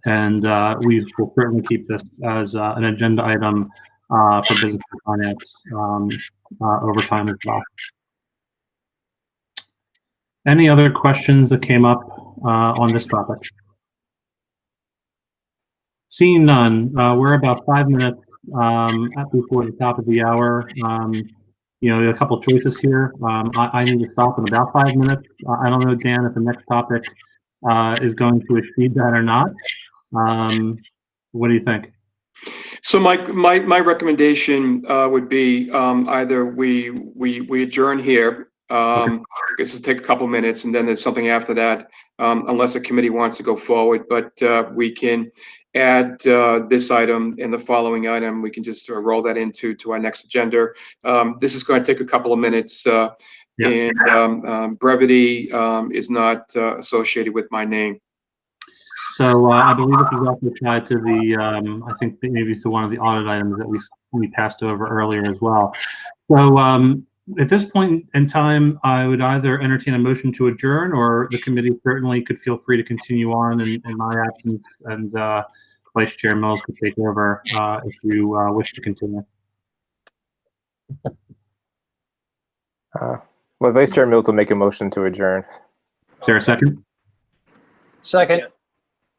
And we will certainly keep this as an agenda item for business and finance over time as well. Any other questions that came up on this topic? Seeing none, we're about 5 minutes before the top of the hour. A couple of choices here. I need to stop in about 5 minutes. I don't know, Dan, if the next topic is going to exceed that or not. What do you think? So my recommendation would be either we adjourn here. I guess it'll take a couple minutes, and then there's something after that, unless a committee wants to go forward. But we can add this item and the following item. We can just roll that into our next agenda. This is going to take a couple of minutes, and brevity is not associated with my name. So I believe this is also tied to the, I think maybe to one of the audit items that we passed over earlier as well. So at this point in time, I would either entertain a motion to adjourn, or the committee certainly could feel free to continue on in my absence, and Vice Chair Mills could take over if you wish to continue. Well, Vice Chair Mills will make a motion to adjourn. Is there a second? Second.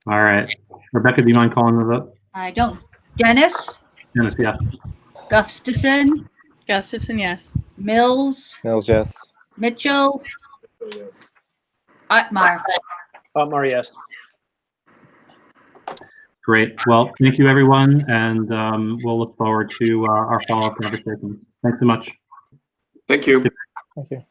All right. Rebecca, do you mind calling the vote? I don't. Dennis? Dennis, yeah. Gustafson? Gustafson, yes. Mills? Mills, yes. Mitchell? Otmar? Otmar, yes. Great. Well, thank you, everyone, and we'll look forward to our follow-up conversation. Thanks so much. Thank you. Thank you.